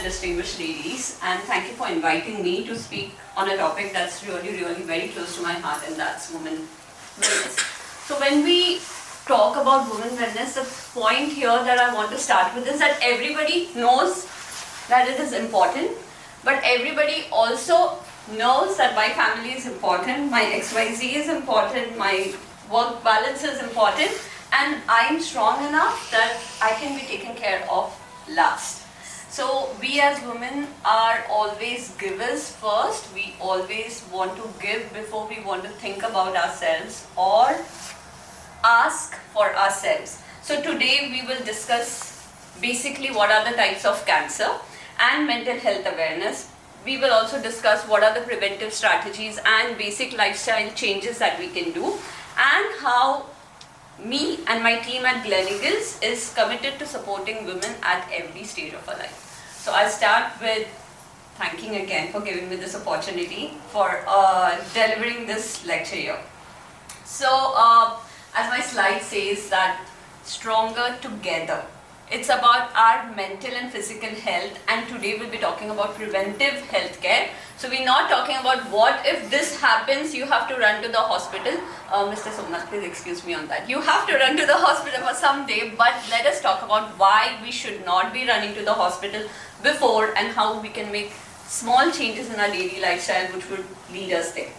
distinguished ladies, and thank you for inviting me to speak on a topic that's really very close to my heart, and that's women wellness. So when we talk about women wellness, the point here that I want to start with is that everybody knows that it is important, but everybody also knows that my family is important, my XYZ is important, my work balance is important, and I'm strong enough that I can be taken care of last. So we as women are always givers first. We always want to give before we want to think about ourselves or ask for ourselves. So today we will discuss basically what are the types of cancer and mental health awareness. We will also discuss what are the preventive strategies and basic lifestyle changes that we can do, and how me and my team at Gleneagles is committed to supporting women at every stage of our life. So I'll start with thanking again for giving me this opportunity for delivering this lecture here. So as my slide says, that stronger together. It's about our mental and physical health, and today we'll be talking about preventive healthcare. So we're not talking about what if this happens, you have to run to the hospital. Mr. Somnath, please excuse me on that. You have to run to the hospital for some day, but let us talk about why we should not be running to the hospital before, and how we can make small changes in our daily lifestyle which would lead us there.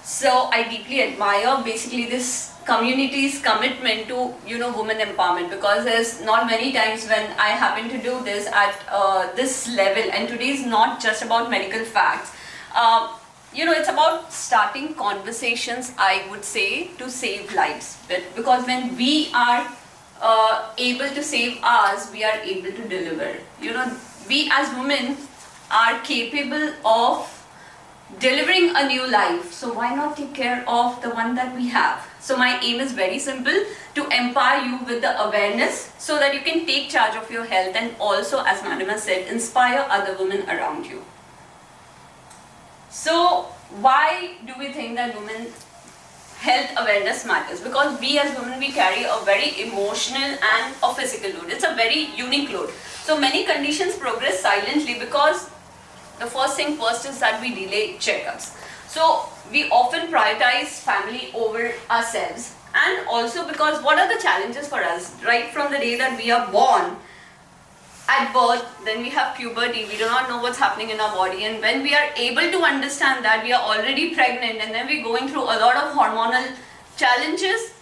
So I deeply admire basically this community's commitment to women empowerment, because there's not many times when I happen to do this at this level, and today is not just about medical facts. It's about starting conversations, I would say, to save lives, because when we are able to save ours, we are able to deliver. We as women are capable of delivering a new life, so why not take care of the one that we have? So my aim is very simple: to empower you with the awareness so that you can take charge of your health, and also, as Madam has said, inspire other women around you. So why do we think that women health awareness matters? Because we as women, we carry a very emotional and a physical load. It's a very unique load. So many conditions progress silently because the first thing first is that we delay checkups. So we often prioritize family over ourselves, and also because what are the challenges for us? Right from the day that we are born, at birth, then we have puberty, we do not know what's happening in our body, and when we are able to understand that, we are already pregnant, and then we're going through a lot of hormonal challenges,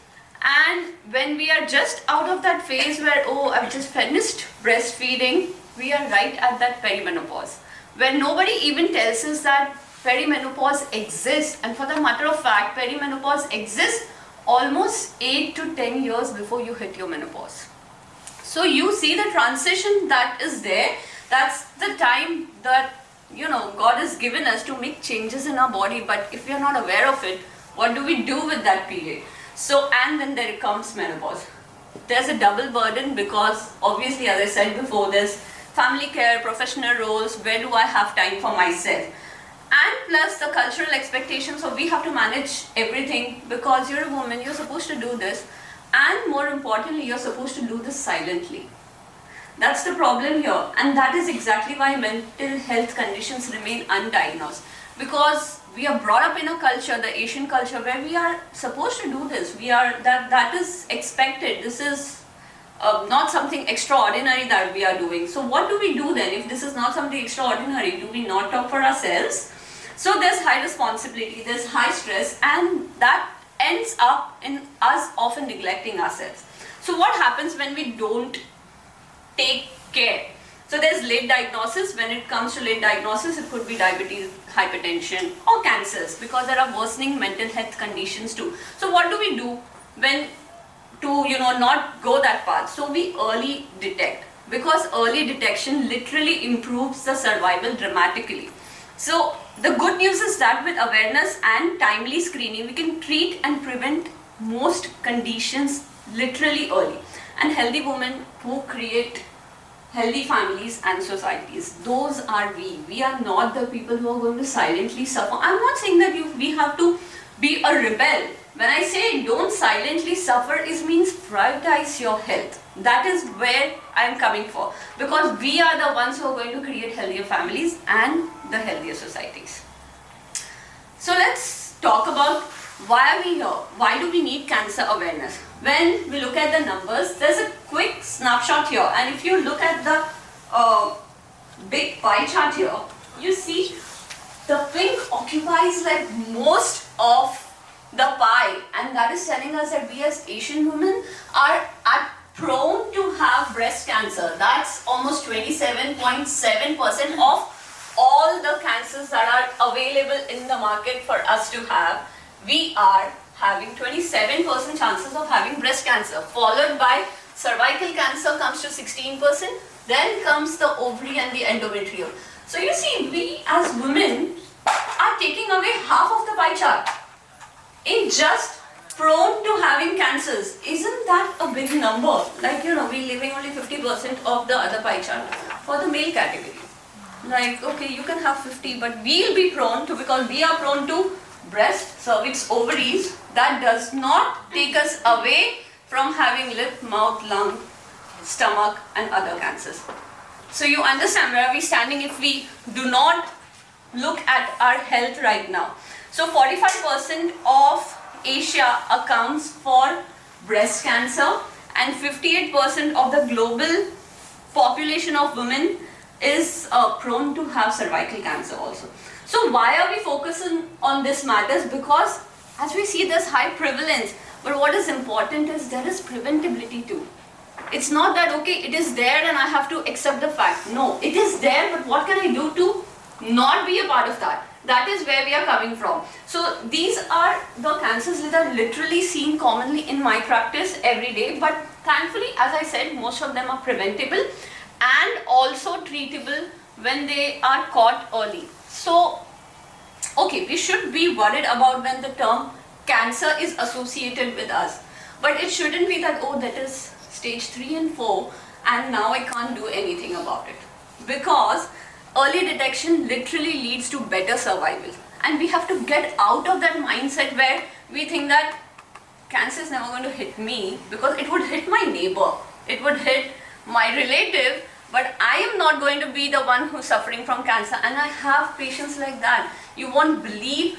and when we are just out of that phase where, oh, I've just finished breastfeeding, we are right at that perimenopause, where nobody even tells us that perimenopause exists. And for the matter of fact, perimenopause exists almost 8 to 10 years before you hit your menopause. So you see the transition that is there. That's the time that God has given us to make changes in our body. But if we are not aware of it, what do we do with that period? So, and then there comes menopause. There's a double burden, because obviously, as I said before, there's family care, professional roles, where do I have time for myself? And plus the cultural expectations, so we have to manage everything, because you're a woman, you're supposed to do this, and more importantly, you're supposed to do this silently. That's the problem here, and that is exactly why mental health conditions remain undiagnosed, because we are brought up in a culture, the Asian culture, where we are supposed to do this. That is expected. This is not something extraordinary that we are doing. So what do we do then if this is not something extraordinary? Do we not talk for ourselves? So there's high responsibility, there's high stress, and that ends up in us often neglecting ourselves. So what happens when we don't take care? So there's late diagnosis. When it comes to late diagnosis, it could be diabetes, hypertension, or cancers, because there are worsening mental health conditions too. So what do we do when to not go that path? So we early detect, because early detection literally improves the survival dramatically. So the good news is that with awareness and timely screening, we can treat and prevent most conditions literally early. And healthy women who create healthy families and societies, those are we. We are not the people who are going to silently suffer. I'm not saying that we have to be a rebel. When I say don't silently suffer, it means prioritize your health. That is where I am coming for, because we are the ones who are going to create healthier families and the healthier societies. So let's talk about why are we here? Why do we need cancer awareness? When we look at the numbers, there's a quick snapshot here, and if you look at the big pie chart here, you see the pink occupies like most of the pie, and that is telling us that we as Asian women are prone to have breast cancer. That's almost 27.7% of all the cancers that are available in the market for us to have. We are having 27% chances of having breast cancer, followed by cervical cancer comes to 16%, then comes the ovary and the endometrium. So you see, we as women are taking away half of the pie chart in just prone to having cancers. Isn't that a big number? Like, you know, we're leaving only 50% of the other pie chart for the male category. Like, okay, you can have 50, but we'll be prone to, because we are prone to breast, cervix, ovaries. That does not take us away from having lip, mouth, lung, stomach and other cancers. So you understand where are we standing if we do not look at our health right now. So 45% of Asia accounts for breast cancer, and 58% of the global population of women is prone to have cervical cancer also. So why are we focusing on this matters? Because as we see, there's high prevalence, but what is important is there is preventability too. It's not that, okay, it is there and I have to accept the fact. No, it is there, but what can I do to not be a part of that? That is where we are coming from. So these are the cancers that are literally seen commonly in my practice every day, but thankfully, as I said, most of them are preventable and also treatable when they are caught early. So, okay, we should be worried about when the term cancer is associated with us, but it shouldn't be that, oh, that is stage 3 and 4 and now I can't do anything about it, because early detection literally leads to better survival, and we have to get out of that mindset where we think that cancer is never going to hit me, because it would hit my neighbor, it would hit my relative, but I am not going to be the one who's suffering from cancer. And I have patients like that. You won't believe,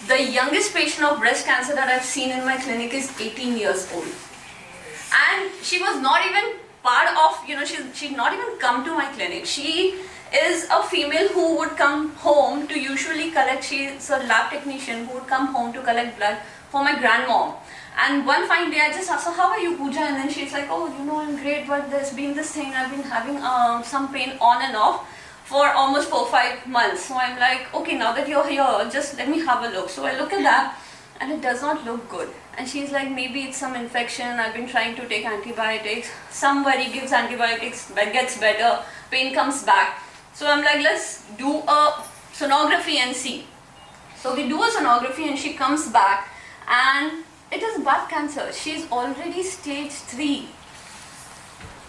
the youngest patient of breast cancer that I've seen in my clinic is 18 years old, and she was not even part of, you know, she'd not even come to my clinic. She is a female who would come home to usually collect, she's a lab technician who would come home to collect blood for my grandmom. And one fine day I just asked her, how are you, Pooja? And then she's like, oh, you know, I'm great, but there's been this thing, I've been having some pain on and off for almost 4-5 months. So I'm like, okay, now that you're here, just let me have a look. So I look at that and it does not look good. And she's like, maybe it's some infection, I've been trying to take antibiotics, somebody gives antibiotics, gets better, pain comes back. So I'm like, let's do a sonography and see. So we do a sonography and she comes back and it is butt cancer. She's already stage 3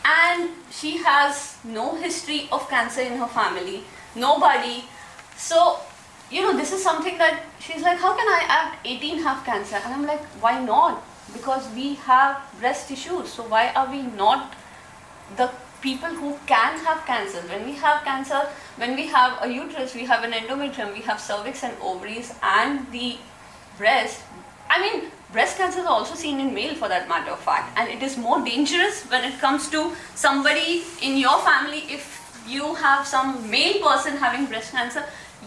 and she has no history of cancer in her family, nobody. So, you know, this is something that she's like, how can I at 18 have cancer? And I'm like, why not? Because we have breast tissues, so why are we not the people who can have cancer? When we have cancer, when we have a uterus, we have an endometrium, we have cervix and ovaries and the breast. I mean, breast cancer is also seen in male for that matter of fact, and it is more dangerous when it comes to somebody in your family. If you have some male person having breast cancer,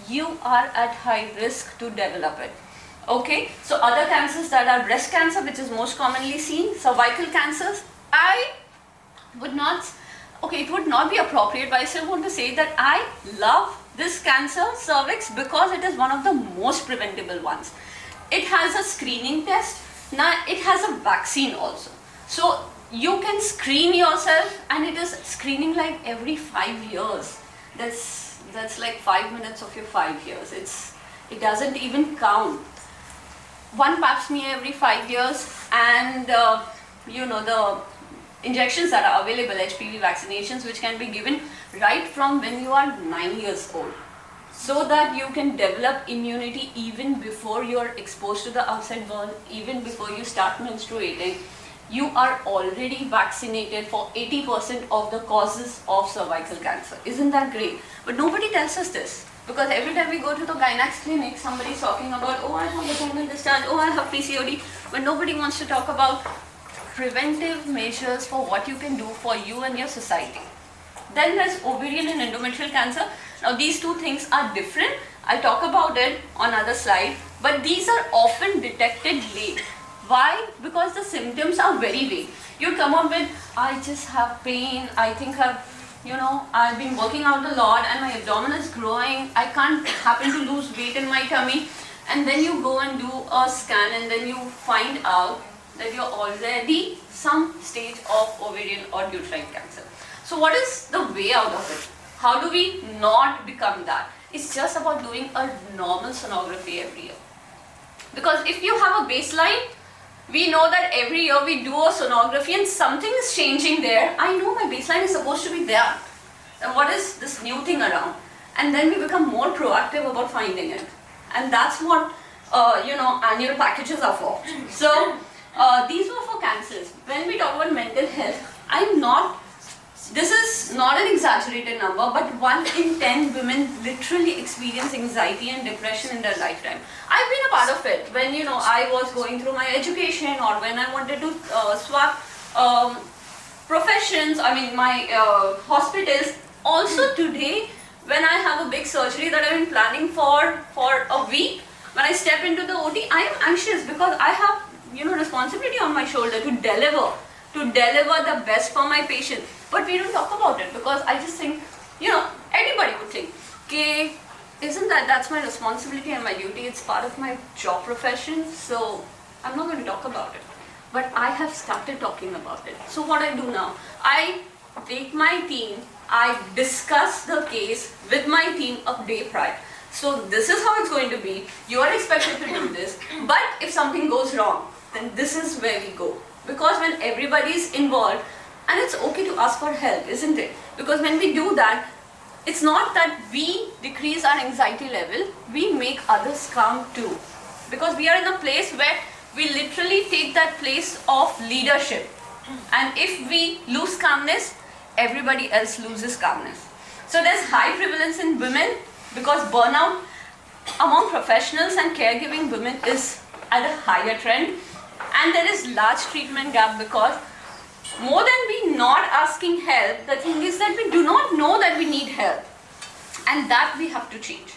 you are at high risk to develop it. Okay, so other cancers that are breast cancer, which is most commonly seen, cervical cancers, I would not, okay, it would not be appropriate, but I still want to say that I love this cancer, cervix, because it is one of the most preventable ones. It has a screening test. Now it has a vaccine also. So you can screen yourself, and it is screening like every 5 years. That's like 5 minutes of your 5 years. It doesn't even count. One pap smear every 5 years, and you know, the injections that are available, HPV vaccinations, which can be given right from when you are 9 years old. so that you can develop immunity even before you are exposed to the outside world, even before you start menstruating. You are already vaccinated for 80% of the causes of cervical cancer. Isn't that great? But nobody tells us this, because every time we go to the gynaec's clinic, somebody's talking about, oh, I have vaginal discharge, oh, I have PCOD, but nobody wants to talk about preventive measures for what you can do for you and your society. Then there's ovarian and endometrial cancer. Now these two things are different. I'll talk about it on another slide, but these are often detected late. Why? Because the symptoms are very vague. You come up with, I just have pain, I think I've been working out a lot and my abdomen is growing, I can't happen to lose weight in my tummy. And then you go and do a scan and then you find out that you're already some stage of ovarian or uterine cancer. So what is the way out of it? How do we not become that? It's just about doing a normal sonography every year. Because if you have a baseline, we know that every year we do a sonography and something is changing there. I know my baseline is supposed to be there. And what is this new thing around? And then we become more proactive about finding it. And that's what annual packages are for. So these were for cancers. When we talk about mental health, this is not an exaggerated number, but 1 in 10 women literally experience anxiety and depression in their lifetime. I've been a part of it when I was going through my education, or when I wanted to swap professions, my hospitals. Also today, when I have a big surgery that I've been planning for a week, when I step into the OT, I am anxious because I have responsibility on my shoulder to deliver the best for my patient. But we don't talk about it because I just think, anybody would think, okay, isn't that's my responsibility and my duty, it's part of my job profession, so I'm not going to talk about it. But I have started talking about it. So what I do now, I take my team, I discuss the case with my team a day prior. So this is how it's going to be, you are expected to do this, but if something goes wrong, then this is where we go. Because when everybody is involved, and it's okay to ask for help, isn't it? Because when we do that, it's not that we decrease our anxiety level, we make others calm too. Because we are in a place where we literally take that place of leadership. And if we lose calmness, everybody else loses calmness. So there's high prevalence in women because burnout among professionals and caregiving women is at a higher trend. And there is large treatment gap because more than we not asking help, the thing is that we do not know that we need help, and that we have to change.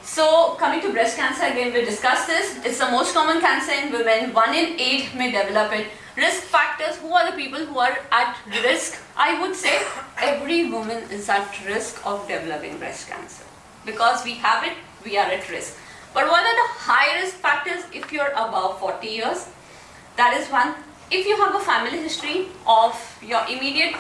So coming to breast cancer, again we discussed this. It's the most common cancer in women. 1 in 8 may develop it. Risk factors, who are the people who are at risk? I would say every woman is at risk of developing breast cancer. Because we have it, we are at risk. But what are the high risk factors if you're above 40 years? That is one. If you have a family history of your immediate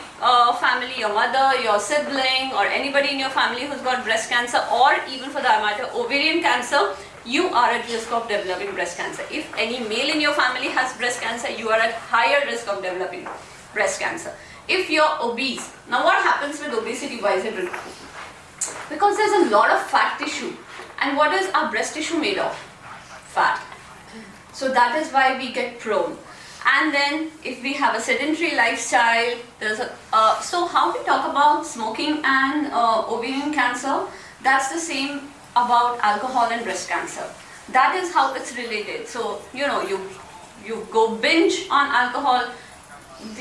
family, your mother, your sibling, or anybody in your family who's got breast cancer, or even for that matter ovarian cancer, you are at risk of developing breast cancer. If any male in your family has breast cancer, you are at higher risk of developing breast cancer. If you're obese, now what happens with obesity? Why is it important? Because there's a lot of fat tissue. And what is our breast tissue made of? Fat. So that is why we get prone. And then if we have a sedentary lifestyle, so how we talk about smoking and ovarian cancer, that's the same about alcohol and breast cancer. That is how it's related. So, you go binge on alcohol,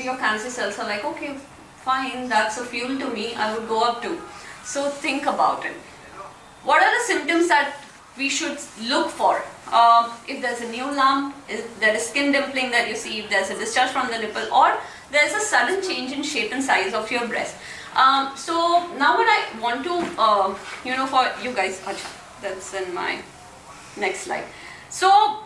your cancer cells are like, okay, fine, that's a fuel to me, I would go up to. So think about it. What are the symptoms that we should look for? If there's a new lump, if there is skin dimpling that you see, if there's a discharge from the nipple, or there's a sudden change in shape and size of your breast. So now what I want to, for you guys, that's in my next slide. So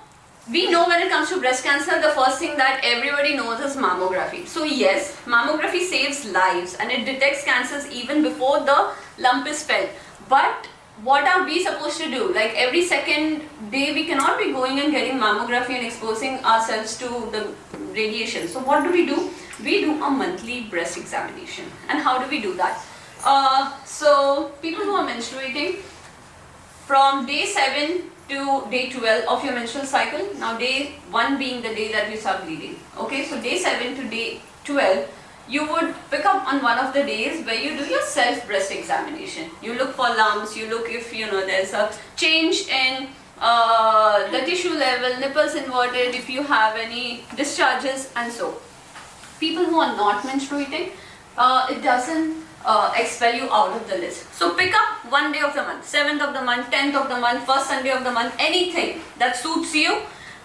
we know when it comes to breast cancer, the first thing that everybody knows is mammography. So yes, mammography saves lives and it detects cancers even before the lump is felt. But what are we supposed to do? Like every second day we cannot be going and getting mammography and exposing ourselves to the radiation. So what do? We do a monthly breast examination. And how do we do that? So people who are menstruating from day 7 to day 12 of your menstrual cycle, now day 1 being the day that you start bleeding. Okay, so day 7 to day 12, you would pick up on one of the days where you do your self breast examination. You look for lumps, you look if there's a change in the tissue level, nipples inverted, if you have any discharges, and so. People who are not menstruating, it doesn't expel you out of the list. So pick up one day of the month, 7th of the month, 10th of the month, first Sunday of the month, anything that suits you,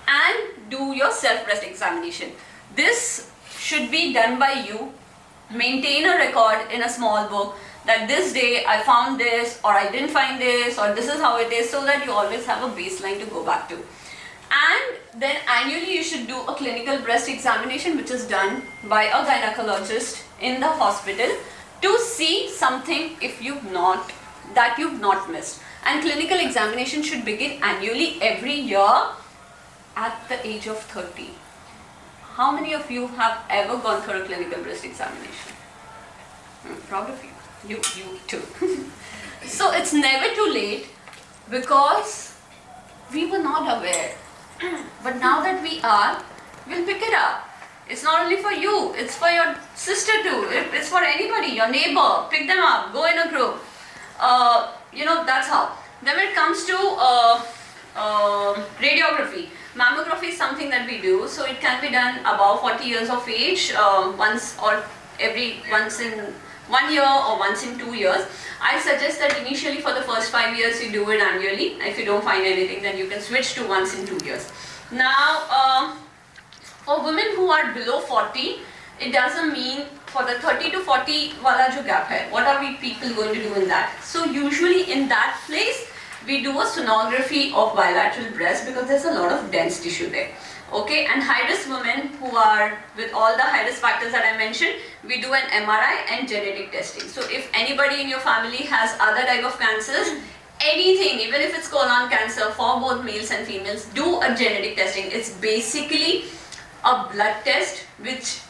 and do your self breast examination. This should be done by you. Maintain a record in a small book that this day I found this, or I didn't find this, or this is how it is, so that you always have a baseline to go back to. And then annually you should do a clinical breast examination, which is done by a gynecologist in the hospital, to see something if you've not missed. And clinical examination should begin annually every year at the age of 30. How many of you have ever gone through a clinical breast examination? I'm proud of you. You too. So it's never too late, because we were not aware. But now that we are, we'll pick it up. It's not only for you, it's for your sister too. It's for anybody, your neighbor. Pick them up, go in a group. That's how. Then when it comes to radiography, mammography is something that we do. So it can be done above 40 years of age, once in 1 year or once in 2 years. I suggest that initially for the first 5 years you do it annually. If you don't find anything, then you can switch to once in 2 years. Now, for women who are below 40, it doesn't mean for the 30 to 40 wala jo gap hai. What are we people going to do in that? So usually in that place, we do a sonography of bilateral breast, because there's a lot of dense tissue there. Okay, and high risk women who are with all the high risk factors that I mentioned, we do an MRI and genetic testing. So if anybody in your family has other type of cancers, anything, even if it's colon cancer, for both males and females, do a genetic testing. It's basically a blood test which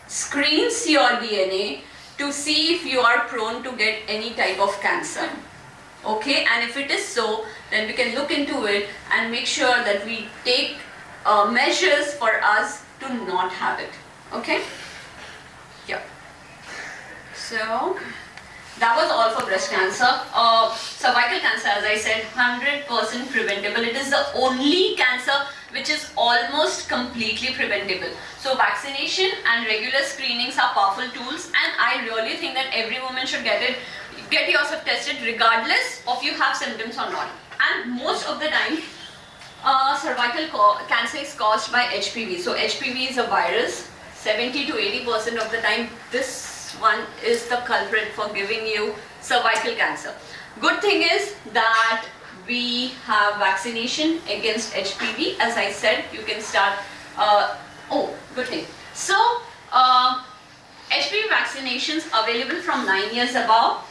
screens your DNA to see if you are prone to get any type of cancer. Okay, and if it is so, then we can look into it and make sure that we take measures for us to not have it. Okay? Yeah. So that was all for breast cancer. Cervical cancer, as I said, 100% preventable. It is the only cancer which is almost completely preventable. So vaccination and regular screenings are powerful tools, and I really think that every woman should get yourself tested regardless of you have symptoms or not. And most of the time, cervical cancer is caused by HPV. So HPV is a virus. 70 to 80% of the time, this one is the culprit for giving you cervical cancer. Good thing is that we have vaccination against HPV. As I said, you can start. Good thing. So HPV vaccinations available from 9 years above.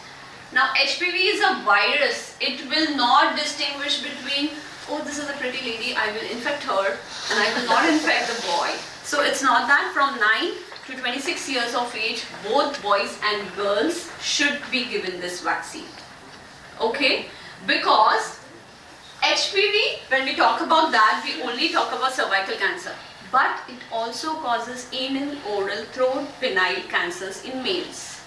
Now HPV is a virus. It will not distinguish between, oh, this is a pretty lady, I will infect her, and I will not infect the boy. So it's not that. From 9 to 26 years of age, both boys and girls should be given this vaccine. Okay? Because HPV, when we talk about that, we only talk about cervical cancer. But it also causes anal, oral, throat, penile cancers in males.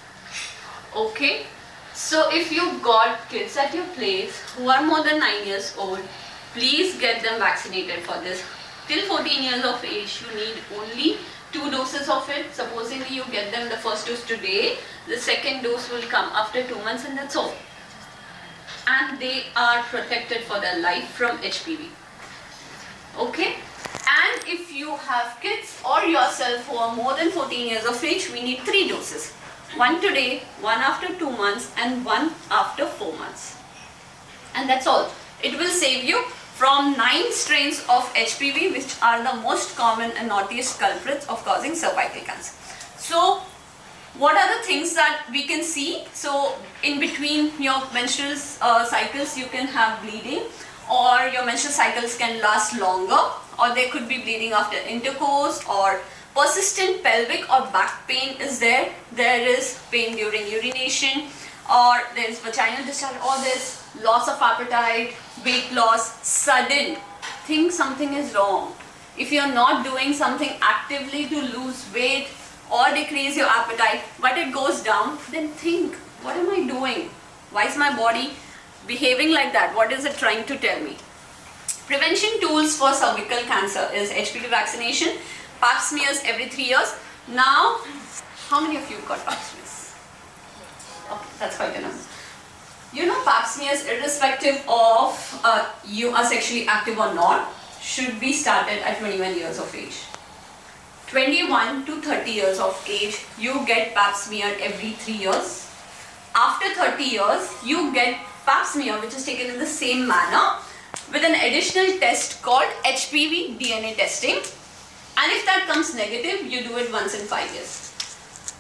Okay? So if you've got kids at your place who are more than 9 years old, please get them vaccinated for this. Till 14 years of age, you need only 2 doses of it. Supposingly you get them the first dose today, the second dose will come after 2 months, and that's all. And they are protected for their life from HPV. Okay? And if you have kids or yourself who are more than 14 years of age, we need 3 doses. 1 today, 1 after 2 months, and 1 after 4 months. And that's all. It will save you from 9 strains of HPV, which are the most common and naughtiest culprits of causing cervical cancer. So, what are the things that we can see? So, in between your menstrual cycles, you can have bleeding, or your menstrual cycles can last longer, or there could be bleeding after intercourse, or persistent pelvic or back pain is there. There is pain during urination. or there's vaginal discharge, or there's loss of appetite, weight loss, sudden, think something is wrong. If you're not doing something actively to lose weight or decrease your appetite, but it goes down, then think, what am I doing? Why is my body behaving like that? What is it trying to tell me? Prevention tools for cervical cancer is HPV vaccination, pap smears every 3 years. Now, how many of you got pap smears? Okay, that's quite enough. You know, pap smears, irrespective of you are sexually active or not, should be started at 21 years of age. 21 to 30 years of age, you get pap smear every 3 years. After 30 years, you get pap smear which is taken in the same manner with an additional test called HPV DNA testing. And if that comes negative, you do it once in 5 years.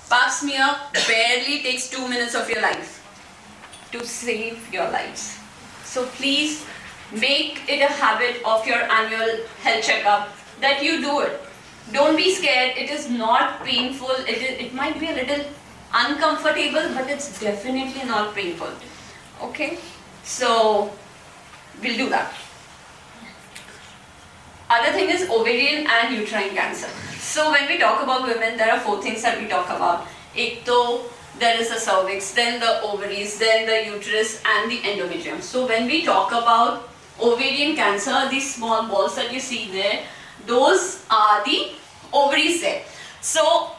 Pap smear barely takes 2 minutes of your life to save your lives. So please make it a habit of your annual health checkup that you do it. Don't be scared. It is not painful. It might be a little uncomfortable, but it's definitely not painful. Okay? So we'll do that. Other thing is ovarian and uterine cancer. So when we talk about women, there are 4 things that we talk about. Ek to, there is the cervix, then the ovaries, then the uterus and the endometrium. So when we talk about ovarian cancer, these small balls that you see there, those are the ovaries there. So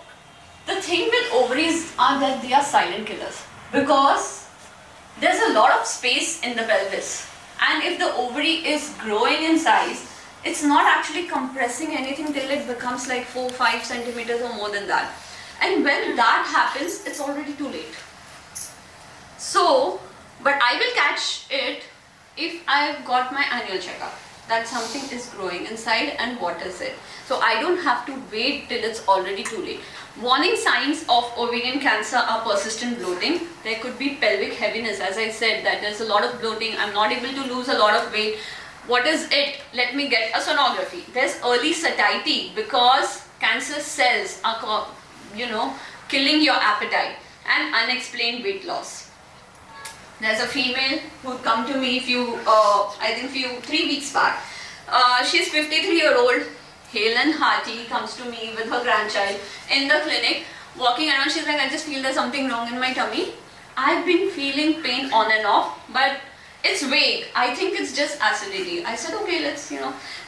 the thing with ovaries are that they are silent killers, because there's a lot of space in the pelvis, and if the ovary is growing in size, it's not actually compressing anything till it becomes like 4-5 centimeters or more than that. And when that happens, it's already too late. So, but I will catch it if I've got my annual checkup that something is growing inside and what is it. So I don't have to wait till it's already too late. Warning signs of ovarian cancer are persistent bloating. There could be pelvic heaviness, as I said, that there's a lot of bloating. I'm not able to lose a lot of weight. What is it? Let me get a sonography. There's early satiety because cancer cells are, killing your appetite, and unexplained weight loss. There's a female who come to me 3 weeks back. She's 53-year-old, hale and hearty, comes to me with her grandchild in the clinic, walking around. She's like, I just feel there's something wrong in my tummy. I've been feeling pain on and off, but it's vague. I think it's just acidity. I said, okay, let's,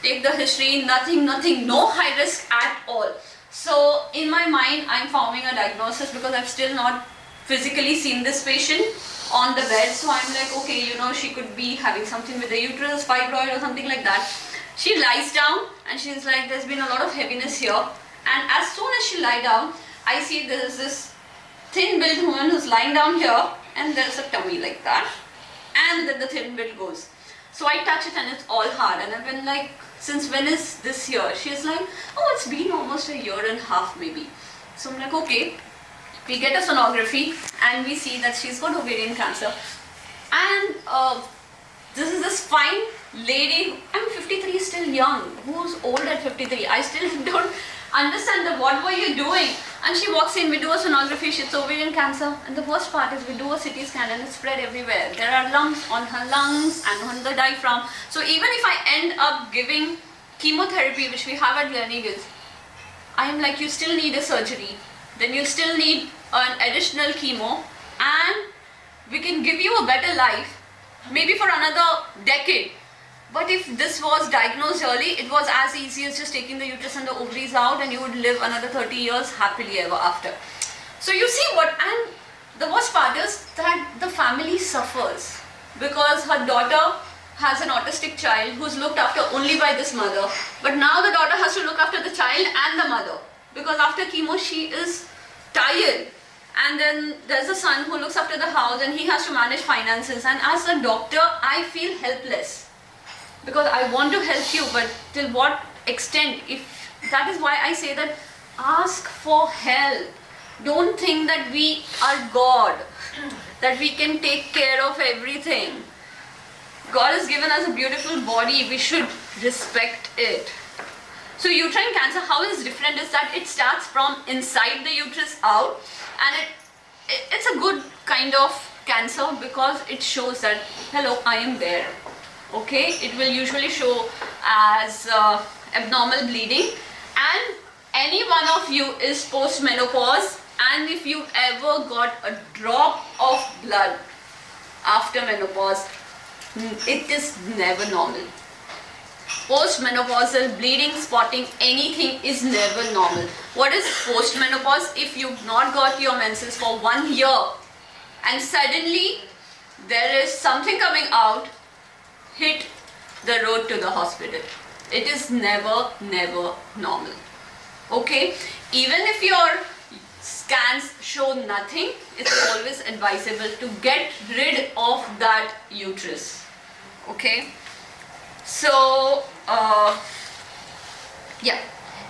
take the history. Nothing, no high risk at all. So in my mind, I'm forming a diagnosis because I've still not physically seen this patient on the bed. So I'm like, okay, she could be having something with the uterus, fibroid or something like that. She lies down and she's like, there's been a lot of heaviness here. And as soon as she lies down, I see there's this thin-built woman who's lying down here and there's a tummy like that. And then the thin build goes. So I touch it and it's all hard. And I've been like, since when is this here? She's like, oh, it's been almost 1.5 years maybe. So I'm like, okay. We get a sonography and we see that she's got ovarian cancer. And this is this fine lady, I'm 53, still young. Who's old at 53? I still don't understand that what were you doing? And she walks in, we do a sonography, she's ovarian cancer. And the worst part is we do a CT scan and it's spread everywhere. There are lumps on her lungs and on the diaphragm. So even if I end up giving chemotherapy, which we have at Gleneagles, I am like, you still need a surgery. Then you still need an additional chemo, and we can give you a better life, maybe for another decade. But if this was diagnosed early, it was as easy as just taking the uterus and the ovaries out, and you would live another 30 years happily ever after. So you see and the worst part is that the family suffers because her daughter has an autistic child who's looked after only by this mother. But now the daughter has to look after the child and the mother because after chemo she is tired. And then there's a son who looks after the house and he has to manage finances. And as a doctor, I feel helpless because I want to help you, but till what extent? That is why I say that ask for help. Don't think that we are God, that we can take care of everything. God has given us a beautiful body, we should respect it. So uterine cancer, how it is different is that it starts from inside the uterus out, and it's a good kind of cancer because it shows that, hello, I am there. Okay, it will usually show as abnormal bleeding, and any one of you is post-menopause, and if you ever got a drop of blood after menopause, it is never normal. Post-menopausal bleeding, spotting, anything is never normal. What is post-menopause? If you've not got your menses for 1 year and suddenly there is something coming out, hit the road to the hospital. It is never normal. Okay, even if your scans show nothing, it's always advisable to get rid of that uterus. Okay, so yeah,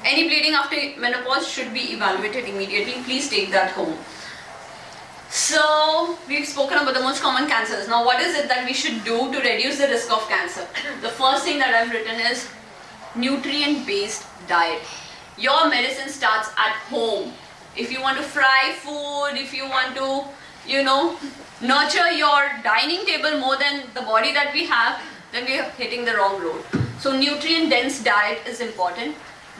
any bleeding after menopause should be evaluated immediately. Please take that home. So we've spoken about the most common cancers. Now what is it that we should do to reduce the risk of cancer? The first thing that I've written is nutrient based diet. Your medicine starts at home. If you want to fry food, if you want to, nurture your dining table more than the body that we have, then we are hitting the wrong road. So nutrient dense diet is important.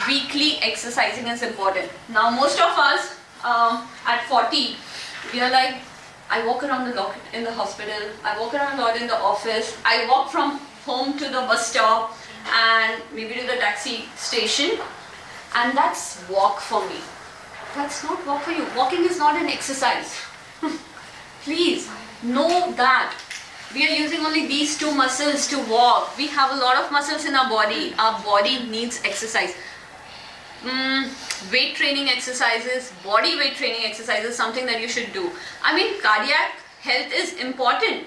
Weekly exercising is important. Now most of us at 40, we are like, I walk around a lot in the hospital, I walk around a lot in the office, I walk from home to the bus stop and maybe to the taxi station, and that's walk for me. That's not walk for you. Walking is not an exercise. Please know that. We are using only these two muscles to walk. We have a lot of muscles in our body. Our body needs exercise. Weight training exercises, body weight training exercises, something that you should do. I mean, cardiac health is important,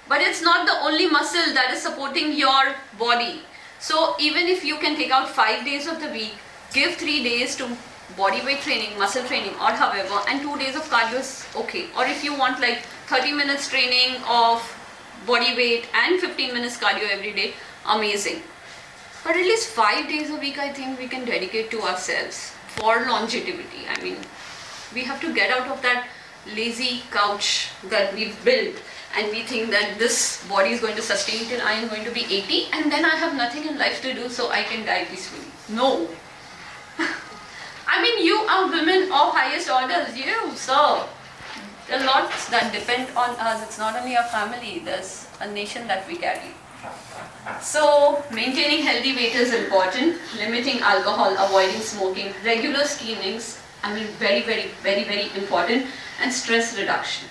but it's not the only muscle that is supporting your body. So even if you can take out 5 days of the week, give 3 days to body weight training, muscle training, or however, and 2 days of cardio is okay. Or if you want like 30 minutes training of body weight and 15 minutes cardio every day, amazing. But at least 5 days a week, I think we can dedicate to ourselves for longevity. I mean, we have to get out of that lazy couch that we've built, and we think that this body is going to sustain till I am going to be 80 and then I have nothing in life to do, so I can die peacefully. No. I mean, you are women of highest orders, you, sir. There are lots that depend on us. It's not only our family, there's a nation that we carry. So, maintaining healthy weight is important. Limiting alcohol, avoiding smoking, regular screenings, I mean, very important. And stress reduction.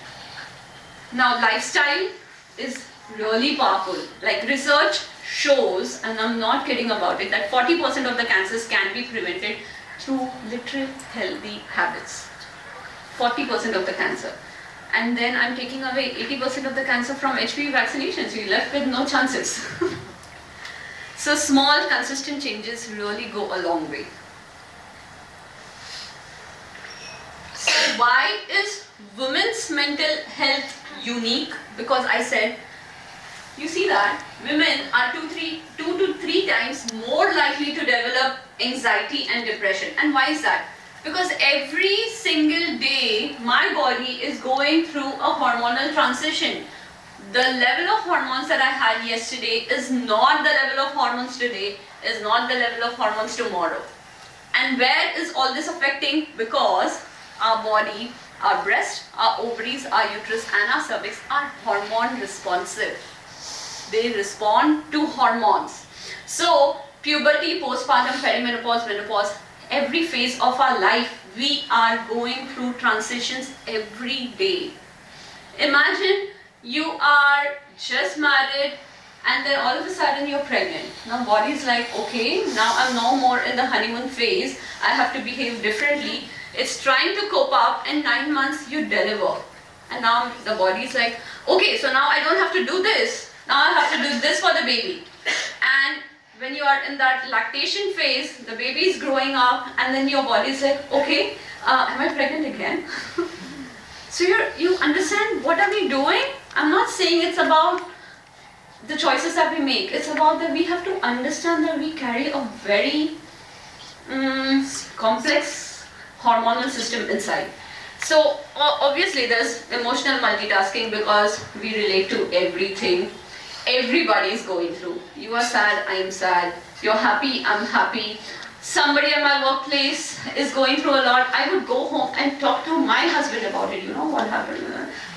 Now, lifestyle is really powerful. Like research shows, and I'm not kidding about it, that 40% of the cancers can be prevented through literal healthy habits. 40% of the cancer. And then I'm taking away 80% of the cancer from HPV vaccinations. You're left with no chances. So small, consistent changes really go a long way. So why is women's mental health unique? Because I said, you see that women are 2 to 3 times more likely to develop anxiety and depression. And why is that? Because every single day my body is going through a hormonal transition. The level of hormones that I had yesterday is not the level of hormones today, is not the level of hormones tomorrow. And where is all this affecting? Because our body, our breast, our ovaries, our uterus and our cervix are hormone responsive. They respond to hormones. So puberty, postpartum, perimenopause, menopause, every phase of our life, we are going through transitions every day. Imagine you are just married and then all of a sudden you're pregnant. Now body is like, okay, now I'm no more in the honeymoon phase, I have to behave differently. It's trying to cope up, and 9 months you deliver. And now the body is like, okay, so now I don't have to do this. Now I have to do this for the baby. And when you are in that lactation phase, the baby is growing up, and then your body is like, okay, am I pregnant again? So you understand what are we doing? I'm not saying it's about the choices that we make. It's about that we have to understand that we carry a very complex hormonal system inside. So obviously there's emotional multitasking because we relate to everything everybody is going through. You are sad, I am sad. You're happy, I'm happy. Somebody at my workplace is going through a lot. I would go home and talk to my husband about it. You know what happened?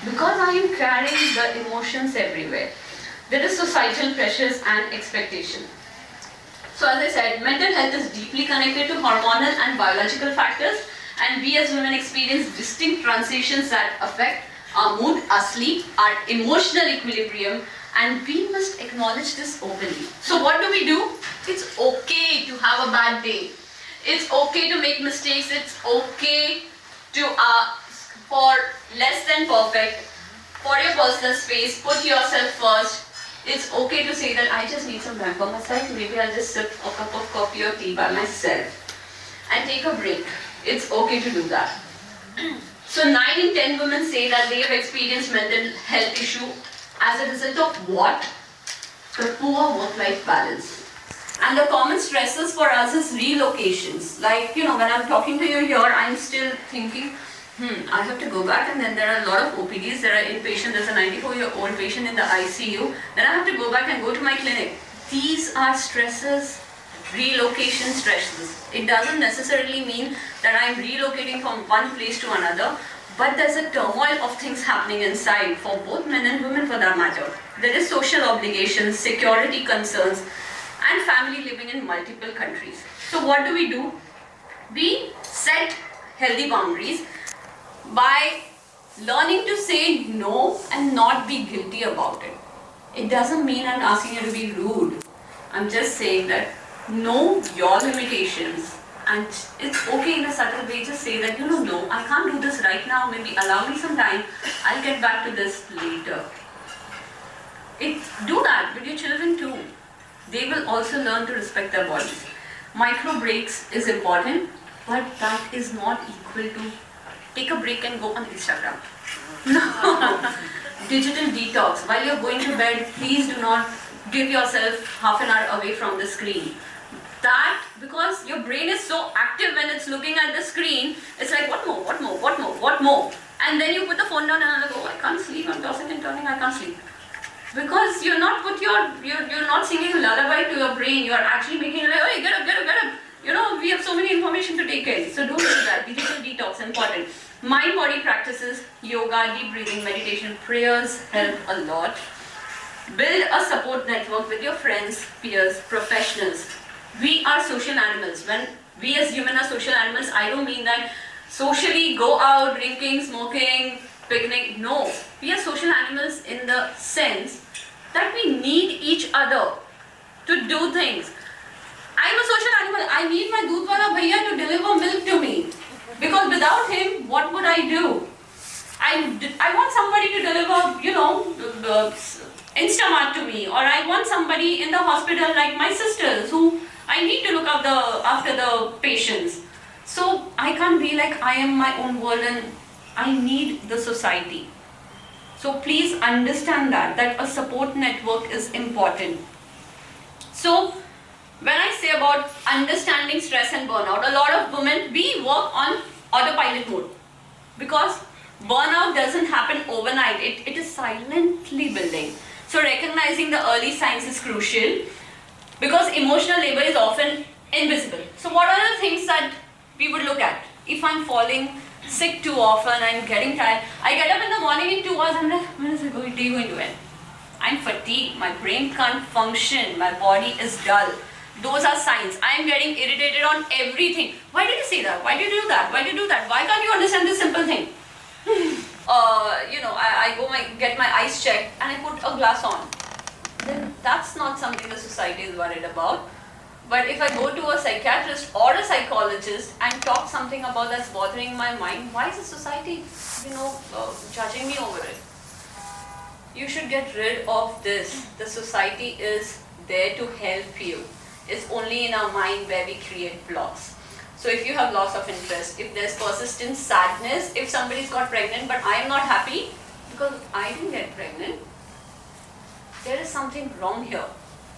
Because I am carrying the emotions everywhere. There is societal pressures and expectation. So as I said, mental health is deeply connected to hormonal and biological factors, and we as women experience distinct transitions that affect our mood, our sleep, our emotional equilibrium, and we must acknowledge this openly. So what do? It's okay to have a bad day. It's okay to make mistakes. It's okay to for less than perfect, for your personal space, put yourself first. It's okay to say that I just need some time for myself. Maybe I'll just sip a cup of coffee or tea by myself and take a break. It's okay to do that. So 9 in 10 women say that they have experienced mental health issue as a result of what? The poor work-life balance. And the common stresses for us is relocations. Like, when I'm talking to you here, I'm still thinking, I have to go back, and then there are a lot of OPDs, there are inpatient, there's a 94-year-old patient in the ICU, then I have to go back and go to my clinic. These are stresses, relocation stresses. It doesn't necessarily mean that I'm relocating from one place to another, but there's a turmoil of things happening inside for both men and women for that matter. There is social obligations, security concerns, and family living in multiple countries. So what do? We set healthy boundaries by learning to say no and not be guilty about it. It doesn't mean I'm asking you to be rude. I'm just saying that know your limitations, and it's okay in a subtle way. Just say that, no, I can't do this right now. Maybe allow me some time. I'll get back to this later. Do that with your children too. They will also learn to respect their bodies. Micro breaks is important, but that is not equal to take a break and go on Instagram. No. Digital detox. While you're going to bed, please do not give yourself half an hour away from the screen. That, because your brain is so active when it's looking at the screen, it's like, what more? And then you put the phone down and you're like, oh, I can't sleep, I'm tossing and turning, I can't sleep. Because you're not singing a lullaby to your brain, you're actually making it like, oh, get up. We have so many information to take in. So don't do that. Digital detox, important. Mind-body practices, yoga, deep breathing, meditation, prayers help a lot. Build a support network with your friends, peers, professionals. We are social animals. When we as humans are social animals, I don't mean that socially go out, drinking, smoking, picnic. No. We are social animals in the sense that we need each other to do things. I'm a social animal. I need my doodh wala bhaiya to deliver milk to me. Because without him, what would I do? I want somebody to deliver, Instamart to me, or I want somebody in the hospital like my sisters who I need to look after the patients. So I can't be like I am my own world and I need the society. So please understand that a support network is important. So when I say about understanding stress and burnout, a lot of women, we work on autopilot mode because burnout doesn't happen overnight. It is silently building. So recognizing the early signs is crucial because emotional labor is often invisible. So what are the things that we would look at? If I'm falling sick too often, I'm getting tired. I get up in the morning in 2 hours, I'm like, when is the day going to end? I'm fatigued, my brain can't function, my body is dull. Those are signs. I'm getting irritated on everything. Why did you say that? Why did you do that? Why did you do that? Why can't you understand this simple thing? I go get my eyes checked and I put a glass on. Then that's not something the society is worried about. But if I go to a psychiatrist or a psychologist and talk something about that's bothering my mind, why is the society, judging me over it? You should get rid of this. The society is there to help you. It's only in our mind where we create blocks. So if you have loss of interest, if there's persistent sadness, if somebody's got pregnant but I am not happy because I didn't get pregnant, there is something wrong here.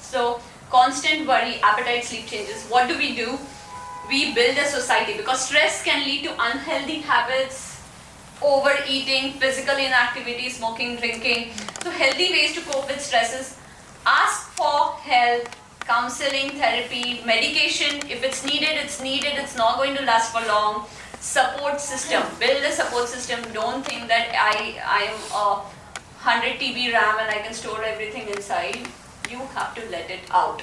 So constant worry, appetite, sleep changes. What do? We build a society because stress can lead to unhealthy habits, overeating, physical inactivity, smoking, drinking. So healthy ways to cope with stresses: ask for help, counseling, therapy, medication. If it's needed, it's needed. It's not going to last for long. Support system. Build a support system. Don't think that I am a 100 TB RAM and I can store everything inside. You have to let it out.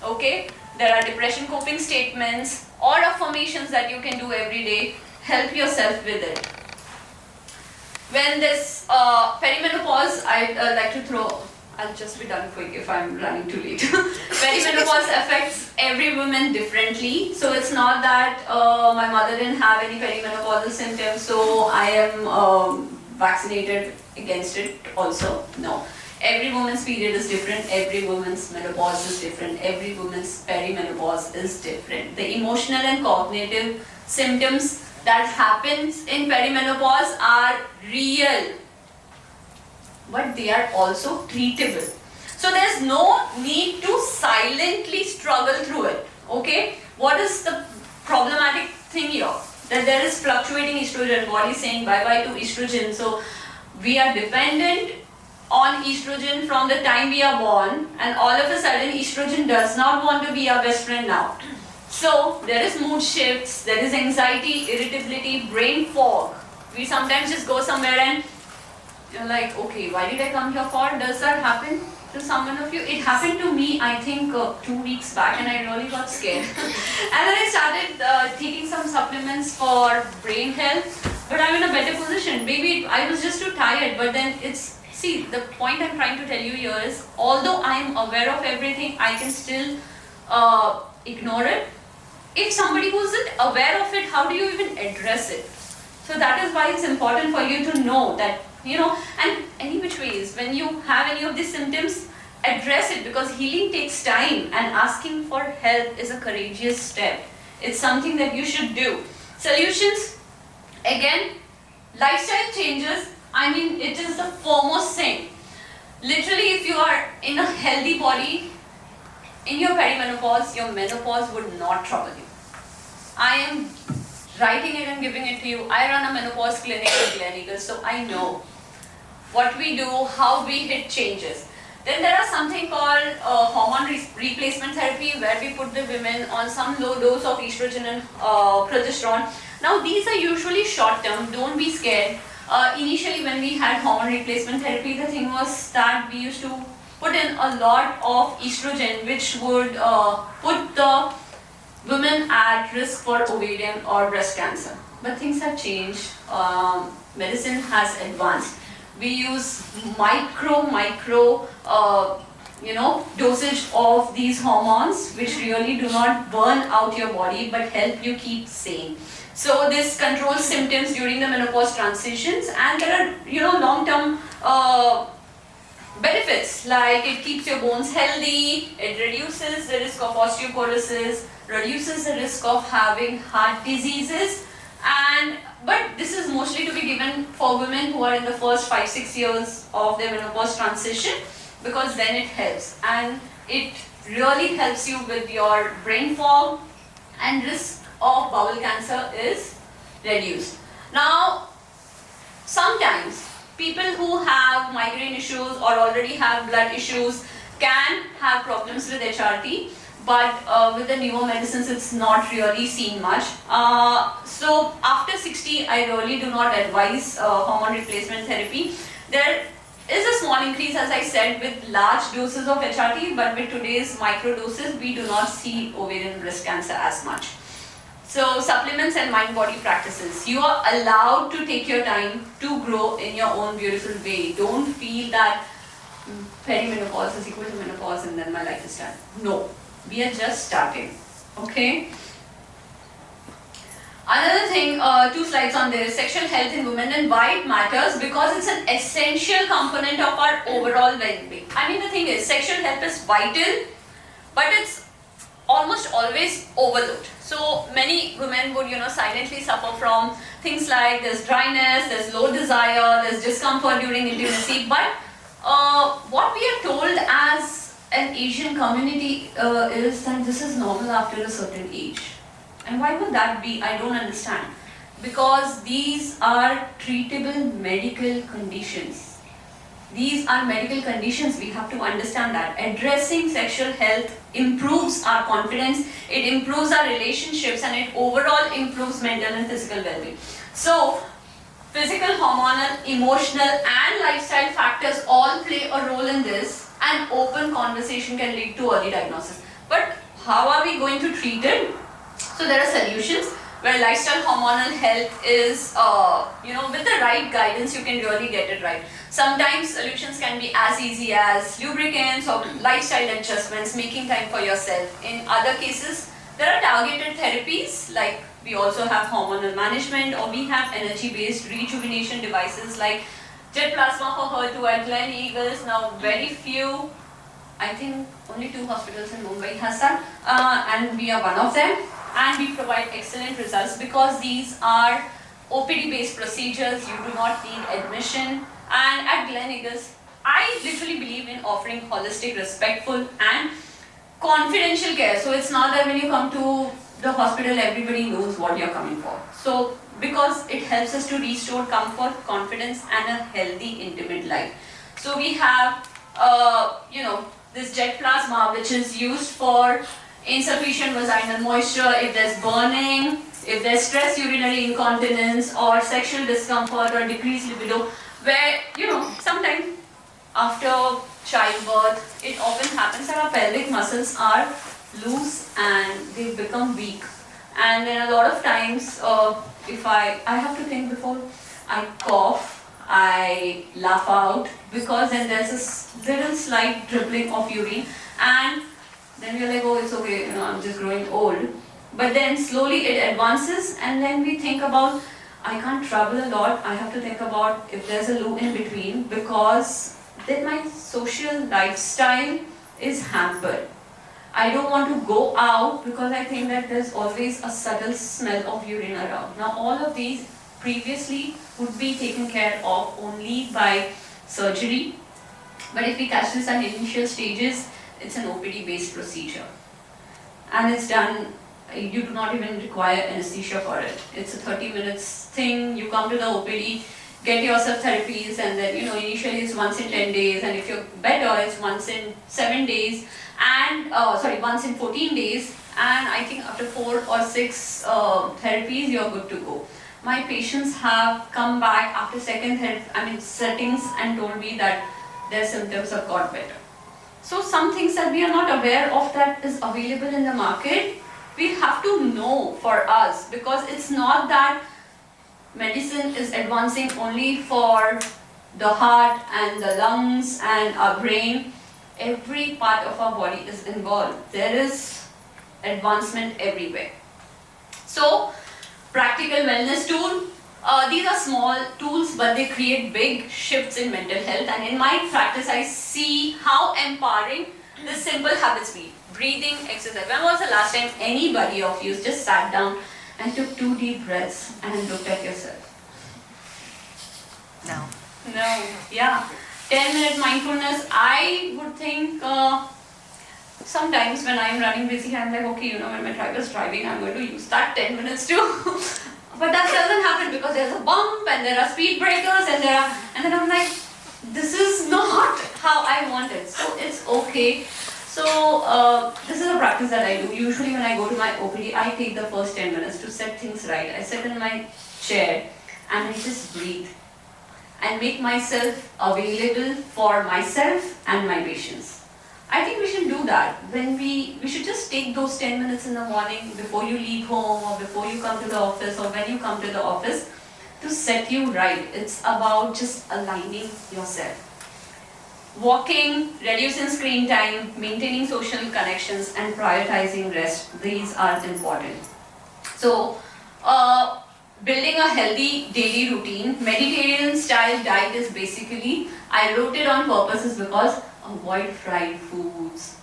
Okay? There are depression coping statements or affirmations that you can do every day. Help yourself with it. When this perimenopause, I'd like to throw, I'll just be done quick if I'm running too late. Perimenopause affects every woman differently. So it's not that my mother didn't have any perimenopausal symptoms, so I am vaccinated against it also. No. Every woman's period is different, every woman's menopause is different, every woman's perimenopause is different. The emotional and cognitive symptoms that happens in perimenopause are real, but they are also treatable. So there's no need to silently struggle through it. Okay? What is the problematic thing here? That there is fluctuating estrogen, body saying bye bye to estrogen. So we are dependent on estrogen from the time we are born, and all of a sudden estrogen does not want to be our best friend now. So there is mood shifts, there is anxiety, irritability, brain fog. We sometimes just go somewhere and you're like, okay, why did I come here for? Does that happen to someone of you? It happened to me, I think 2 weeks back, and I really got scared. And then I started taking some supplements for brain health, but I'm in a better position. Maybe I was just too tired, but then it's, see, the point I'm trying to tell you here is, although I'm aware of everything, I can still ignore it. If somebody who isn't aware of it, how do you even address it? So that is why it's important for you to know that, you know, and any which ways, when you have any of these symptoms, address it, because healing takes time and asking for help is a courageous step. It's something that you should do. Solutions, again, lifestyle changes. I mean, it is the foremost thing. Literally, if you are in a healthy body, in your perimenopause, your menopause would not trouble you. I am writing it and giving it to you. I run a menopause clinic in Gleneagles, so I know what we do, how we hit changes. Then there are something called hormone replacement therapy, where we put the women on some low dose of estrogen and progesterone. Now these are usually short term, don't be scared. Initially when we had hormone replacement therapy, the thing was that we used to put in a lot of estrogen, which would put the women at risk for ovarian or breast cancer. But things have changed. Medicine has advanced. We use micro dosage of these hormones, which really do not burn out your body but help you keep sane. So this controls symptoms during the menopause transitions, and there are long-term benefits, like it keeps your bones healthy, it reduces the risk of osteoporosis, reduces the risk of having heart diseases, but this is mostly to be given for women who are in the first 5-6 years of their menopause transition, because then it helps, and it really helps you with your brain fog, and risk of bowel cancer is reduced. Now, sometimes people who have migraine issues or already have blood issues can have problems with HRT, but with the newer medicines it's not really seen much. So after 60, I really do not advise hormone replacement therapy. There is a small increase, as I said, with large doses of HRT, but with today's micro doses, we do not see ovarian breast cancer as much. So supplements and mind-body practices. You are allowed to take your time to grow in your own beautiful way. Don't feel that perimenopause is equal to menopause and then my life is done. No, we are just starting. Okay. Another thing, 2 slides on this, sexual health in women and why it matters, because it's an essential component of our overall well-being. I mean, the thing is, sexual health is vital, but it's almost always overlooked. So many women would, silently suffer from things like there's dryness, there's low desire, there's discomfort during intimacy. But what we are told as an Asian community is that this is normal after a certain age. And why would that be? I don't understand. because these are treatable medical conditions. These are medical conditions, we have to understand that. Addressing sexual health improves our confidence, it improves our relationships, and it overall improves mental and physical well-being. So, physical, hormonal, emotional, and lifestyle factors all play a role in this, and open conversation can lead to early diagnosis. But how are we going to treat it? So, there are solutions where lifestyle hormonal health is, with the right guidance, you can really get it right. Sometimes solutions can be as easy as lubricants or lifestyle adjustments, making time for yourself. In other cases, there are targeted therapies, like we also have hormonal management, or we have energy-based rejuvenation devices like Jet Plasma for HER2 at Gleneagles. Now, very few, I think only 2 hospitals in Mumbai has that, and we are one of them. And we provide excellent results because these are OPD-based procedures. You do not need admission. And at Gleneagles, I literally believe in offering holistic, respectful, and confidential care. So it's not that when you come to the hospital, everybody knows what you're coming for. So because it helps us to restore comfort, confidence, and a healthy, intimate life. So we have, this Jet Plasma, which is used for insufficient vaginal moisture, if there's burning, if there's stress urinary incontinence, or sexual discomfort or decreased libido, where, sometimes after childbirth, it often happens that our pelvic muscles are loose and they become weak. And then a lot of times, if I have to think before I cough, I laugh out, because then there's a little slight dribbling of urine, and then we're like, oh, it's okay, I'm just growing old. But then slowly it advances, and then we think about, I can't travel a lot, I have to think about if there's a loo in between, because then my social lifestyle is hampered. I don't want to go out because I think that there's always a subtle smell of urine around. Now all of these previously would be taken care of only by surgery, but if we catch this at initial stages, it's an OPD based procedure, and it's done. You do not even require anesthesia for it. It's a 30 minutes thing. You come to the OPD, get yourself therapies, and then initially it's once in 10 days, and if you're better, it's once in 7 days, and once in 14 days, and I think after 4 or 6 therapies, you're good to go. My patients have come back after second settings and told me that their symptoms have got better. So some things that we are not aware of that is available in the market, we have to know for us, because it's not that medicine is advancing only for the heart and the lungs and our brain. Every part of our body is involved. There is advancement everywhere. So, practical wellness tool. These are small tools, but they create big shifts in mental health. And in my practice, I see how empowering the simple habits be. Breathing exercise. When was the last time anybody of you just sat down and took 2 deep breaths and looked at yourself? No. No. Yeah. 10-minute mindfulness. I would think sometimes when I'm running busy, I'm like, okay, when my driver is driving, I'm going to use that 10 minutes too. But that doesn't happen because there's a bump and there are speed breakers and then I'm like, this is not how I want it. So it's okay. So this is a practice that I do. Usually when I go to my OPD, I take the first 10 minutes to set things right. I sit in my chair and I just breathe and make myself available for myself and my patients. I think we should do that. When we should just take those 10 minutes in the morning before you leave home or before you come to the office or when you come to the office to set you right. It's about just aligning yourself. Walking, reducing screen time, maintaining social connections, and prioritizing rest. These are important. So, building a healthy daily routine. Mediterranean style diet is basically, I wrote it on purpose is because avoid fried foods,